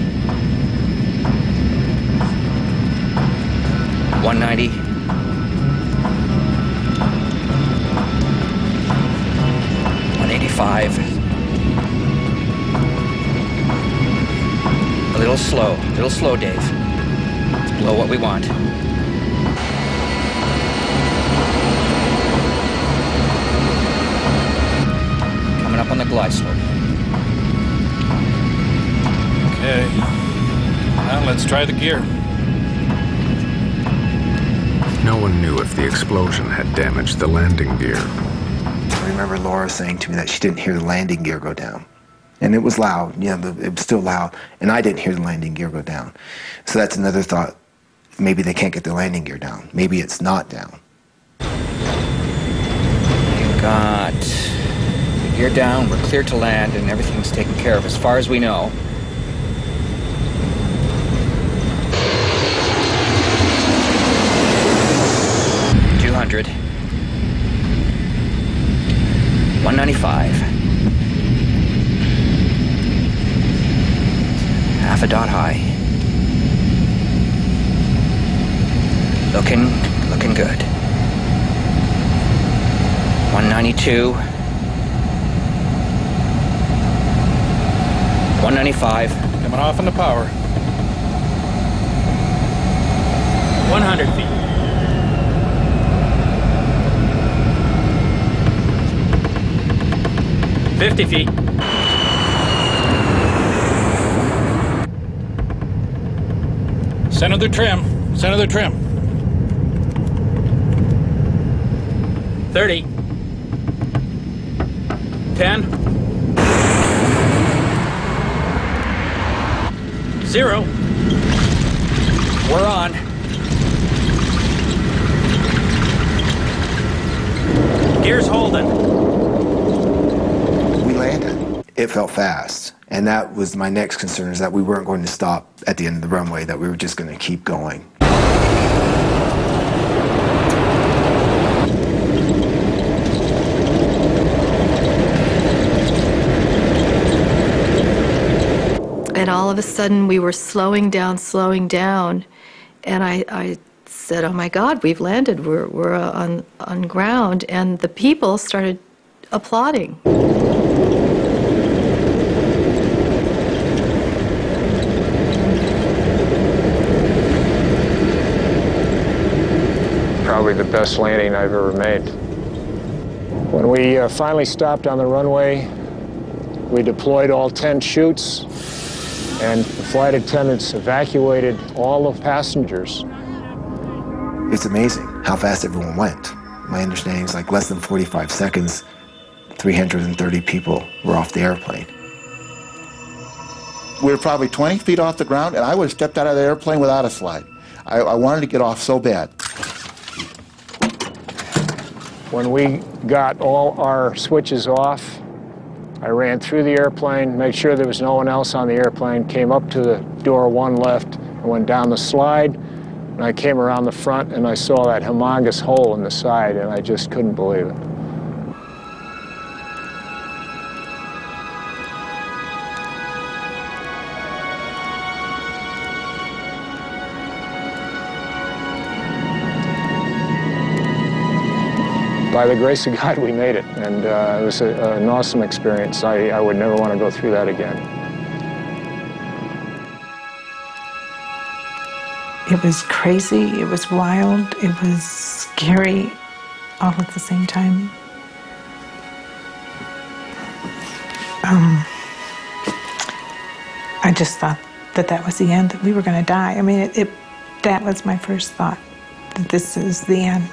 190. 185. A little slow, Dave. It's below what we want. Coming up on the glide slope. Okay. Now let's try the gear. No one knew if the explosion had damaged the landing gear. I remember Laura saying to me that she didn't hear the landing gear go down. And it was loud, it was still loud, and I didn't hear the landing gear go down. So that's another thought. Maybe they can't get the landing gear down. Maybe it's not down. We've got the gear down, we're clear to land, and everything's taken care of as far as we know. $200. 195. Half a dot high. Looking good. 192. 195. Coming off on the power. 100 feet. 50 feet. Center the trim. 30. 10. 0. We're on. Gear's holding. We landed. It felt fast. And that was my next concern, is that we weren't going to stop at the end of the runway, that we were just going to keep going. And all of a sudden we were slowing down, And I said, oh my God, we've landed, we're on ground. And the people started applauding. Probably the best landing I've ever made. When we finally stopped on the runway, we deployed all 10 chutes, and the flight attendants evacuated all the passengers. It's amazing how fast everyone went. My understanding is like less than 45 seconds, 330 people were off the airplane. We were probably 20 feet off the ground, and I would have stepped out of the airplane without a slide. I wanted to get off so bad. When we got all our switches off, I ran through the airplane, made sure there was no one else on the airplane, came up to the door one left, and went down the slide, and I came around the front, and I saw that humongous hole in the side, and I just couldn't believe it. By the grace of God, we made it, and it was an awesome experience. I would never want to go through that again. It was crazy, it was wild, it was scary, all at the same time. I just thought that that was the end, that we were going to die. I mean, that was my first thought, that this is the end.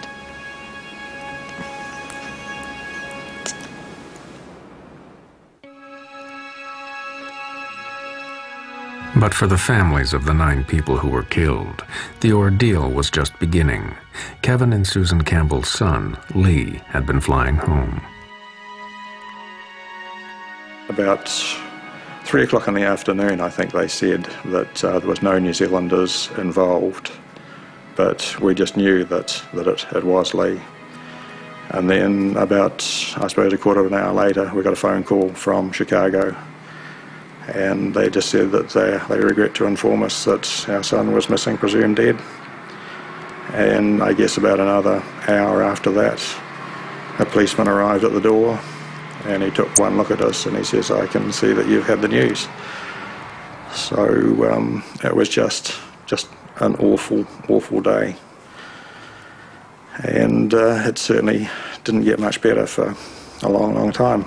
But for the families of the 9 people who were killed, the ordeal was just beginning. Kevin and Susan Campbell's son, Lee, had been flying home. About 3 o'clock in the afternoon, I think they said that there was no New Zealanders involved, but we just knew that it was Lee. And then about, I suppose, a quarter of an hour later, we got a phone call from Chicago, and they just said that they regret to inform us that our son was missing, presumed dead. And I guess about another hour after that, a policeman arrived at the door, and he took one look at us and he says, I can see that you've had the news. So it was just an awful, awful day. And it certainly didn't get much better for a long, long time.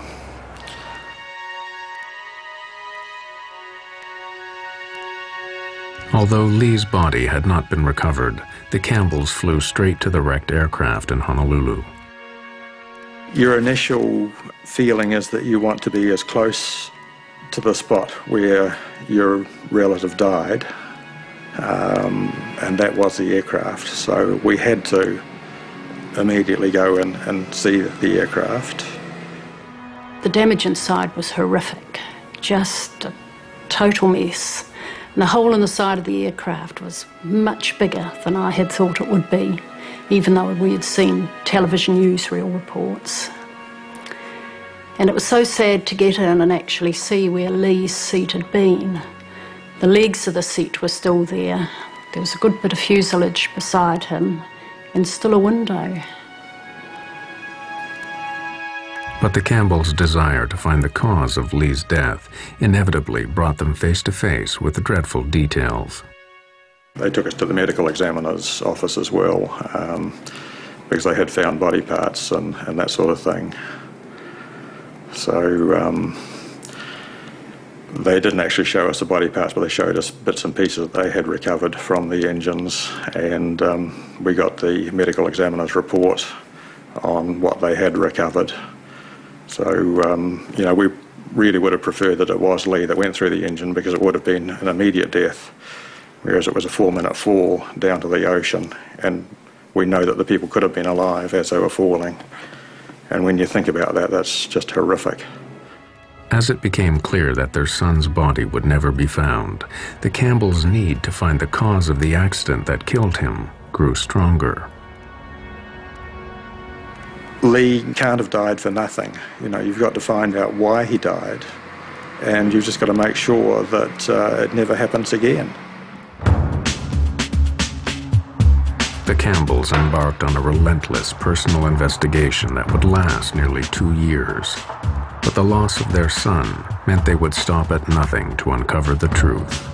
Although Lee's body had not been recovered, the Campbells flew straight to the wrecked aircraft in Honolulu. Your initial feeling is that you want to be as close to the spot where your relative died, and that was the aircraft. So we had to immediately go in and see the aircraft. The damage inside was horrific, just a total mess. And the hole in the side of the aircraft was much bigger than I had thought it would be, even though we had seen television newsreel reports. And it was so sad to get in and actually see where Lee's seat had been. The legs of the seat were still there. There was a good bit of fuselage beside him, and still a window. But the Campbells' desire to find the cause of Lee's death inevitably brought them face to face with the dreadful details. They took us to the medical examiner's office as well, because they had found body parts and that sort of thing. So they didn't actually show us the body parts, but they showed us bits and pieces that they had recovered from the engines, and we got the medical examiner's report on what they had recovered. So, you know, we really would have preferred that it was Lee that went through the engine, because it would have been an immediate death, whereas it was a 4-minute fall down to the ocean, and we know that the people could have been alive as they were falling. And when you think about that, that's just horrific. As it became clear that their son's body would never be found, the Campbells' need to find the cause of the accident that killed him grew stronger. Lee can't have died for nothing. You know, you've got to find out why he died, and you've just got to make sure that it never happens again. the Campbells embarked on a relentless personal investigation that would last nearly 2 years. But the loss of their son meant they would stop at nothing to uncover the truth.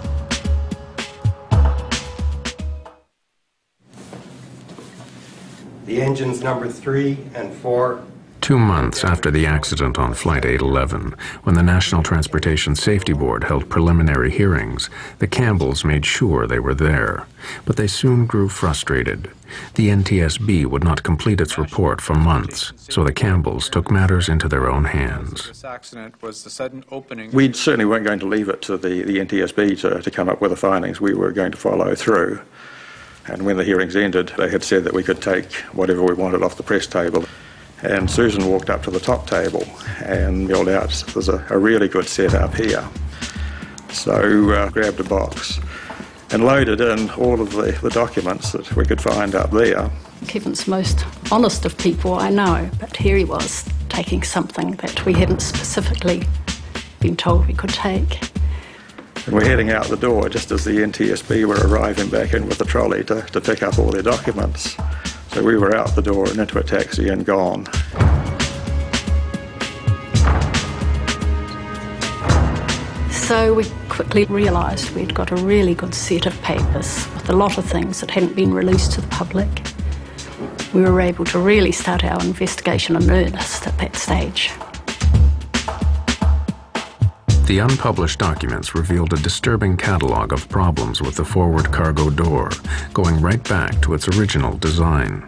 The engines number 3 and 4. 2 months after the accident on Flight 811, when the National Transportation Safety Board held preliminary hearings, the Campbells made sure they were there. But they soon grew frustrated. The NTSB would not complete its report for months, so the Campbells took matters into their own hands. This accident was the sudden opening. We certainly weren't going to leave it to the NTSB to come up with the findings. We were going to follow through. And when the hearings ended, they had said that we could take whatever we wanted off the press table. And Susan walked up to the top table and yelled out, "There's a really good setup here." So grabbed a box and loaded in all of the documents that we could find up there. Kevin's the most honest of people I know, but here he was taking something that we hadn't specifically been told we could take. And we're heading out the door just as the NTSB were arriving back in with the trolley to pick up all their documents. So we were out the door and into a taxi and gone. So we quickly realised we'd got a really good set of papers with a lot of things that hadn't been released to the public. We were able to really start our investigation in earnest at that stage. The unpublished documents revealed a disturbing catalogue of problems with the forward cargo door, going right back to its original design.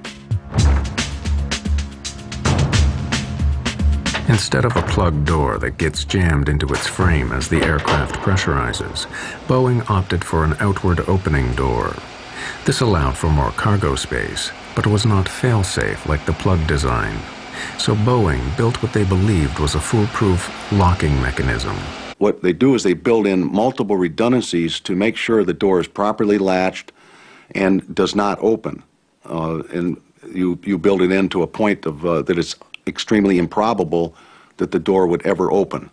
Instead of a plug door that gets jammed into its frame as the aircraft pressurizes, Boeing opted for an outward opening door. This allowed for more cargo space, but was not fail-safe like the plug design. So Boeing built what they believed was a foolproof locking mechanism. What they do is they build in multiple redundancies to make sure the door is properly latched and does not open. And you build it in to a point of that it's extremely improbable that the door would ever open.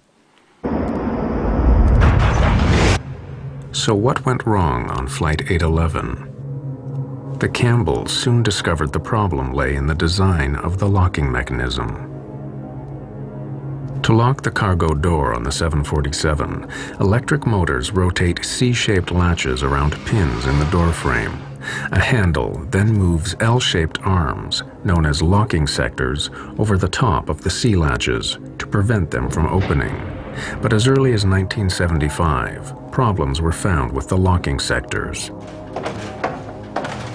So what went wrong on Flight 811? The Campbells soon discovered the problem lay in the design of the locking mechanism. To lock the cargo door on the 747, electric motors rotate C-shaped latches around pins in the door frame. A handle then moves L-shaped arms, known as locking sectors, over the top of the C latches to prevent them from opening. But as early as 1975, problems were found with the locking sectors.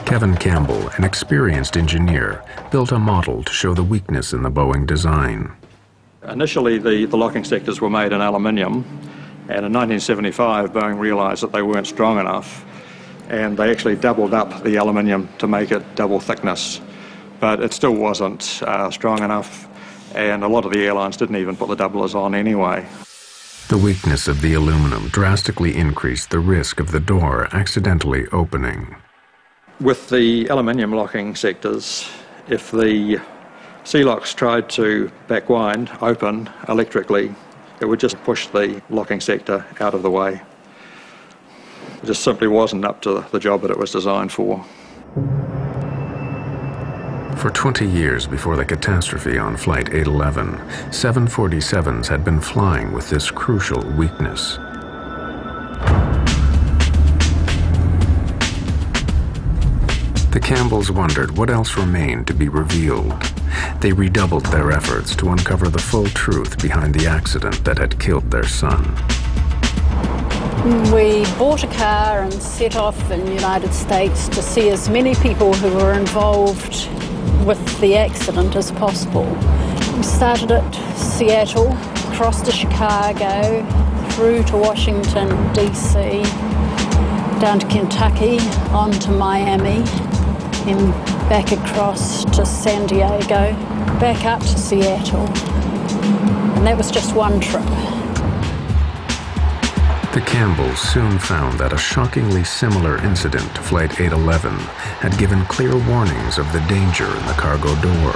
Kevin Campbell, an experienced engineer, built a model to show the weakness in the Boeing design. Initially, the locking sectors were made in aluminium, and in 1975, Boeing realised that they weren't strong enough, and they actually doubled up the aluminium to make it double thickness. But it still wasn't strong enough, and a lot of the airlines didn't even put the doublers on anyway. The weakness of the aluminum drastically increased the risk of the door accidentally opening. With the aluminium locking sectors, if the C-locks tried to backwind, open electrically, it would just push the locking sector out of the way. It just simply wasn't up to the job that it was designed for. For 20 years before the catastrophe on Flight 811, 747s had been flying with this crucial weakness. The Campbells wondered what else remained to be revealed. They redoubled their efforts to uncover the full truth behind the accident that had killed their son. We bought a car and set off in the United States to see as many people who were involved with the accident as possible. We started at Seattle, crossed to Chicago, through to Washington, D.C., down to Kentucky, on to Miami, and back across to San Diego, back up to Seattle. And that was just one trip. The Campbells soon found that a shockingly similar incident to Flight 811 had given clear warnings of the danger in the cargo door.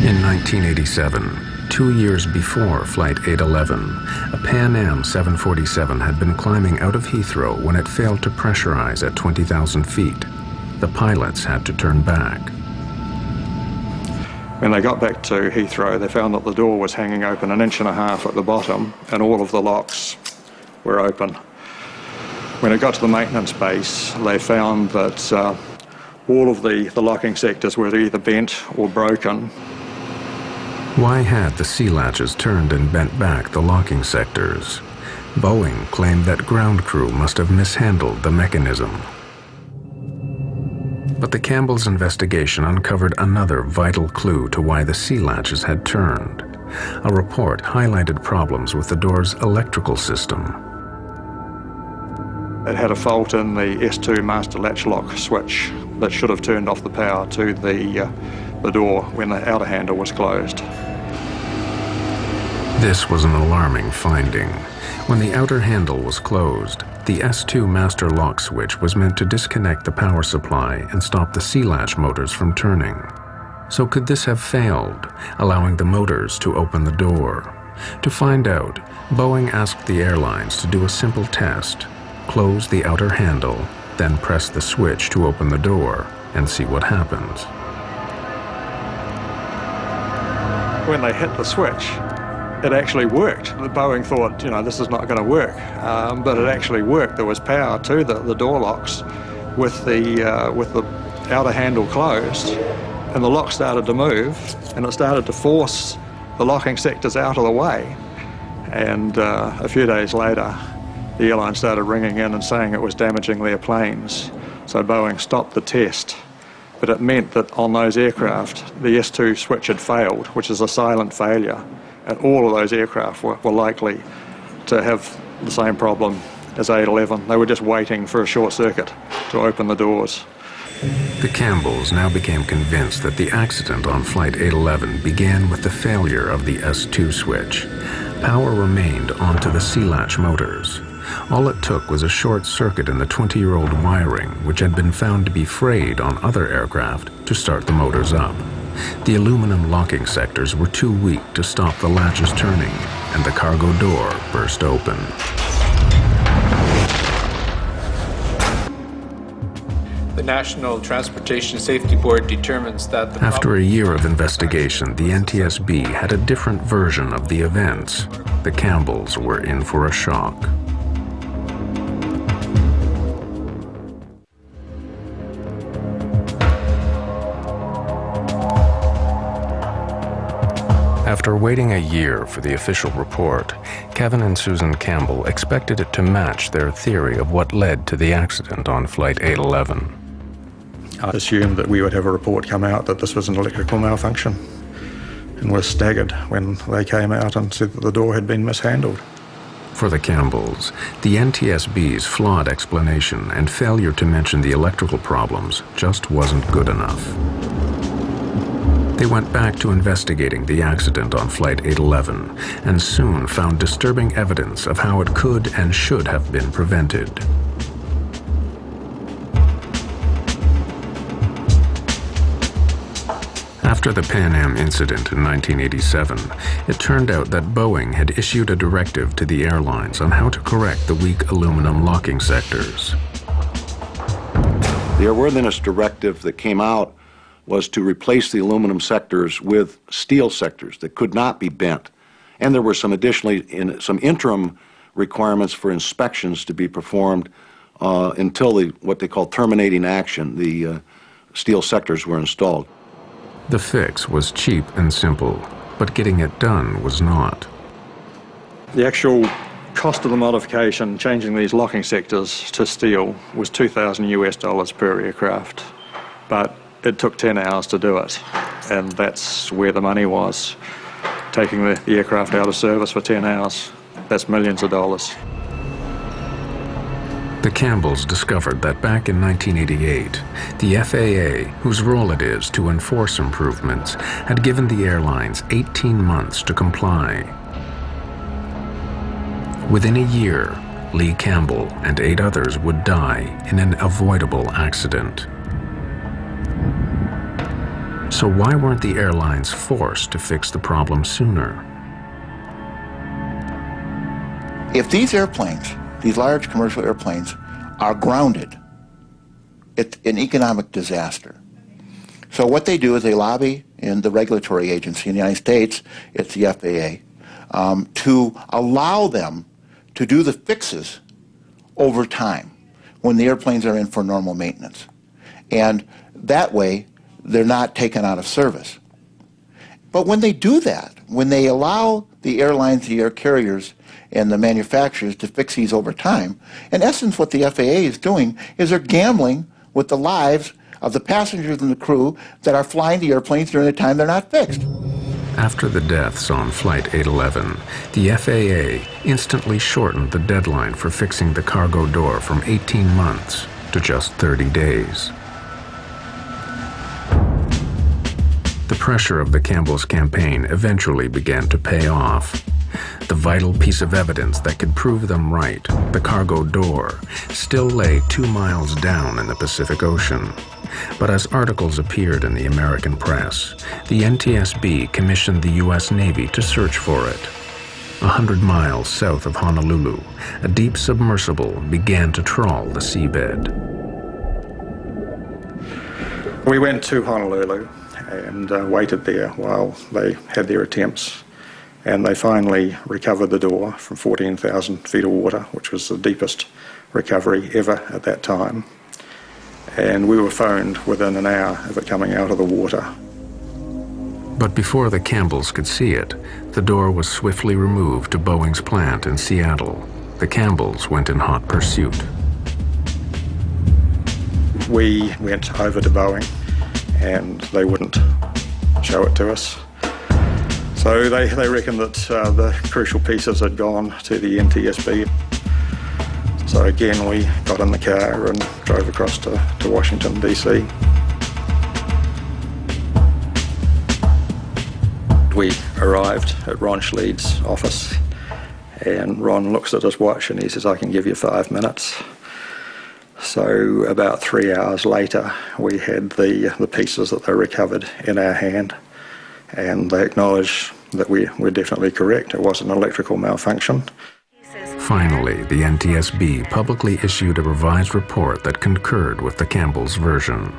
In 1987, 2 years before Flight 811, a Pan Am 747 had been climbing out of Heathrow when it failed to pressurize at 20,000 feet. The pilots had to turn back. When they got back to Heathrow, they found that the door was hanging open 1.5 inches at the bottom, and all of the locks were open. When it got to the maintenance base, they found that all of the locking sectors were either bent or broken. Why had the sea latches turned and bent back the locking sectors? Boeing claimed that ground crew must have mishandled the mechanism. But the Campbells' investigation uncovered another vital clue to why the sea latches had turned. A report highlighted problems with the door's electrical system. It had a fault in the S2 master latch lock switch that should have turned off the power to the door when the outer handle was closed. This was an alarming finding. When the outer handle was closed, the S2 master lock switch was meant to disconnect the power supply and stop the sea latch motors from turning. So could this have failed, allowing the motors to open the door? To find out, Boeing asked the airlines to do a simple test: close the outer handle, then press the switch to open the door and see what happens. When they hit the switch, it actually worked. Boeing thought, this is not going to work, but it actually worked. There was power to the door locks with the outer handle closed, and the lock started to move, and it started to force the locking sectors out of the way. And a few days later, the airline started ringing in and saying it was damaging their planes. So Boeing stopped the test. But it meant that on those aircraft, the S2 switch had failed, which is a silent failure. And all of those aircraft were likely to have the same problem as 811. They were just waiting for a short circuit to open the doors. The Campbells now became convinced that the accident on Flight 811 began with the failure of the S2 switch. Power remained onto the sea latch motors. All it took was a short circuit in the 20-year-old wiring, which had been found to be frayed on other aircraft, to start the motors up. The aluminum locking sectors were too weak to stop the latches turning, and the cargo door burst open. The National Transportation Safety Board determines that the After a year of investigation, the NTSB had a different version of the events. The Campbells were in for a shock. After waiting a year for the official report, Kevin and Susan Campbell expected it to match their theory of what led to the accident on Flight 811. I assumed that we would have a report come out that this was an electrical malfunction, and was staggered when they came out and said that the door had been mishandled. For the Campbells, the NTSB's flawed explanation and failure to mention the electrical problems just wasn't good enough. They went back to investigating the accident on Flight 811 and soon found disturbing evidence of how it could and should have been prevented. After the Pan Am incident in 1987, it turned out that Boeing had issued a directive to the airlines on how to correct the weak aluminum locking sectors. The airworthiness directive that came out was to replace the aluminum sectors with steel sectors that could not be bent. And there were some some interim requirements for inspections to be performed until what they call terminating action, the steel sectors were installed. The fix was cheap and simple, but getting it done was not. The actual cost of the modification, changing these locking sectors to steel, was $2,000 per aircraft. But it took 10 hours to do it, and that's where the money was. Taking the aircraft out of service for 10 hours, that's millions of dollars. The Campbells discovered that back in 1988, the FAA, whose role it is to enforce improvements, had given the airlines 18 months to comply. Within a year, Lee Campbell and 8 others would die in an avoidable accident. So why weren't the airlines forced to fix the problem sooner? If these airplanes, these large commercial airplanes, are grounded, it's an economic disaster. So what they do is they lobby in the regulatory agency in the United States, it's the FAA, to allow them to do the fixes over time when the airplanes are in for normal maintenance. And that way, they're not taken out of service. But when they do that, when they allow the airlines, the air carriers, and the manufacturers to fix these over time, in essence what the FAA is doing is they're gambling with the lives of the passengers and the crew that are flying the airplanes during the time they're not fixed. After the deaths on Flight 811, the FAA instantly shortened the deadline for fixing the cargo door from 18 months to just 30 days. The pressure of the Campbell's campaign eventually began to pay off. The vital piece of evidence that could prove them right, the cargo door, still lay 2 miles down in the Pacific Ocean. But as articles appeared in the American press, the NTSB commissioned the U.S. Navy to search for it. 100 miles south of Honolulu, a deep submersible began to trawl the seabed. We went to Honolulu and waited there while they had their attempts. And they finally recovered the door from 14,000 feet of water, which was the deepest recovery ever at that time. And we were phoned within an hour of it coming out of the water. But before the Campbells could see it, the door was swiftly removed to Boeing's plant in Seattle. The Campbells went in hot pursuit. We went over to Boeing and they wouldn't show it to us. So they reckon that the crucial pieces had gone to the NTSB. So again, we got in the car and drove across to Washington, D.C. We arrived at Ron Schleid's office, and Ron looks at his watch and he says, "I can give you 5 minutes." So about 3 hours later, we had the pieces that they recovered in our hand, and they acknowledged that we're definitely correct. It was an electrical malfunction. Finally, the NTSB publicly issued a revised report that concurred with the Campbells' version.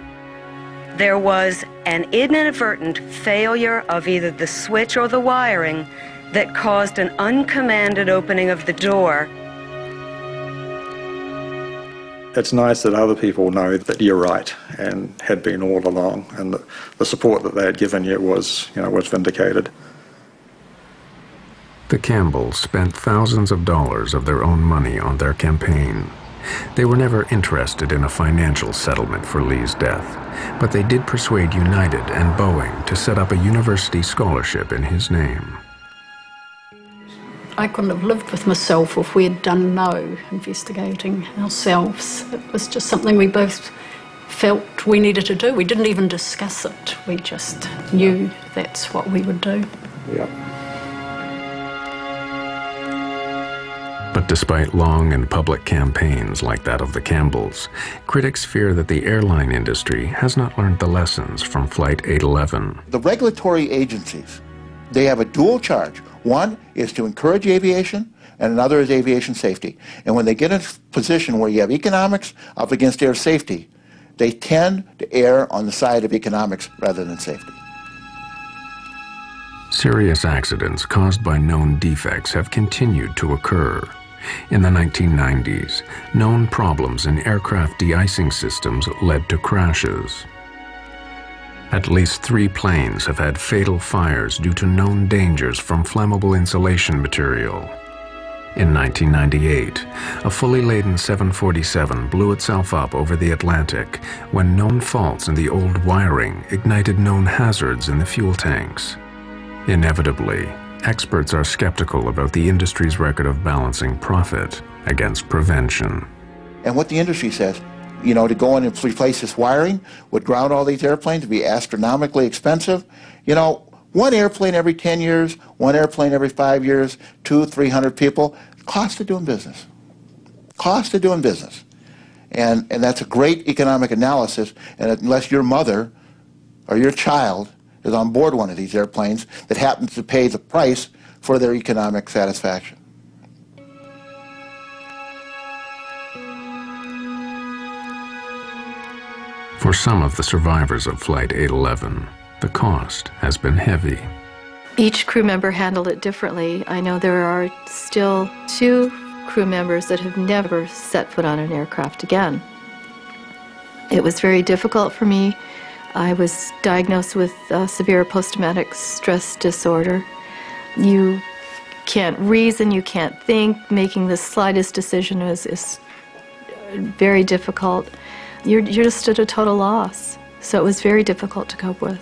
There was an inadvertent failure of either the switch or the wiring that caused an uncommanded opening of the door. It's nice that other people know that you're right and had been all along, and that the support that they had given you was vindicated. The Campbells spent thousands of dollars of their own money on their campaign. They were never interested in a financial settlement for Lee's death, but they did persuade United and Boeing to set up a university scholarship in his name. I couldn't have lived with myself if we had done no investigating ourselves. It was just something we both felt we needed to do. We didn't even discuss it. We just knew that's what we would do. Yeah. But despite long and public campaigns like that of the Campbells, critics fear that the airline industry has not learned the lessons from Flight 811. The regulatory agencies, they have a dual charge. One is to encourage aviation, and another is aviation safety. And when they get in a position where you have economics up against air safety, they tend to err on the side of economics rather than safety. Serious accidents caused by known defects have continued to occur. In the 1990s, known problems in aircraft de-icing systems led to crashes. At least 3 planes have had fatal fires due to known dangers from flammable insulation material. In 1998, a fully laden 747 blew itself up over the Atlantic when known faults in the old wiring ignited known hazards in the fuel tanks. Inevitably, experts are skeptical about the industry's record of balancing profit against prevention. And what the industry says, to go in and replace this wiring would ground all these airplanes, would be astronomically expensive. One airplane every 10 years, one airplane every 5 years, 200-300 people, cost of doing business. Cost of doing business. And that's a great economic analysis, and unless your mother or your child is on board one of these airplanes that happens to pay the price for their economic satisfaction. For some of the survivors of Flight 811, the cost has been heavy. Each crew member handled it differently. I know there are still 2 crew members that have never set foot on an aircraft again. It was very difficult for me. I was diagnosed with severe post-traumatic stress disorder. You can't reason, you can't think. Making the slightest decision is very difficult. You're just at a total loss. So it was very difficult to cope with.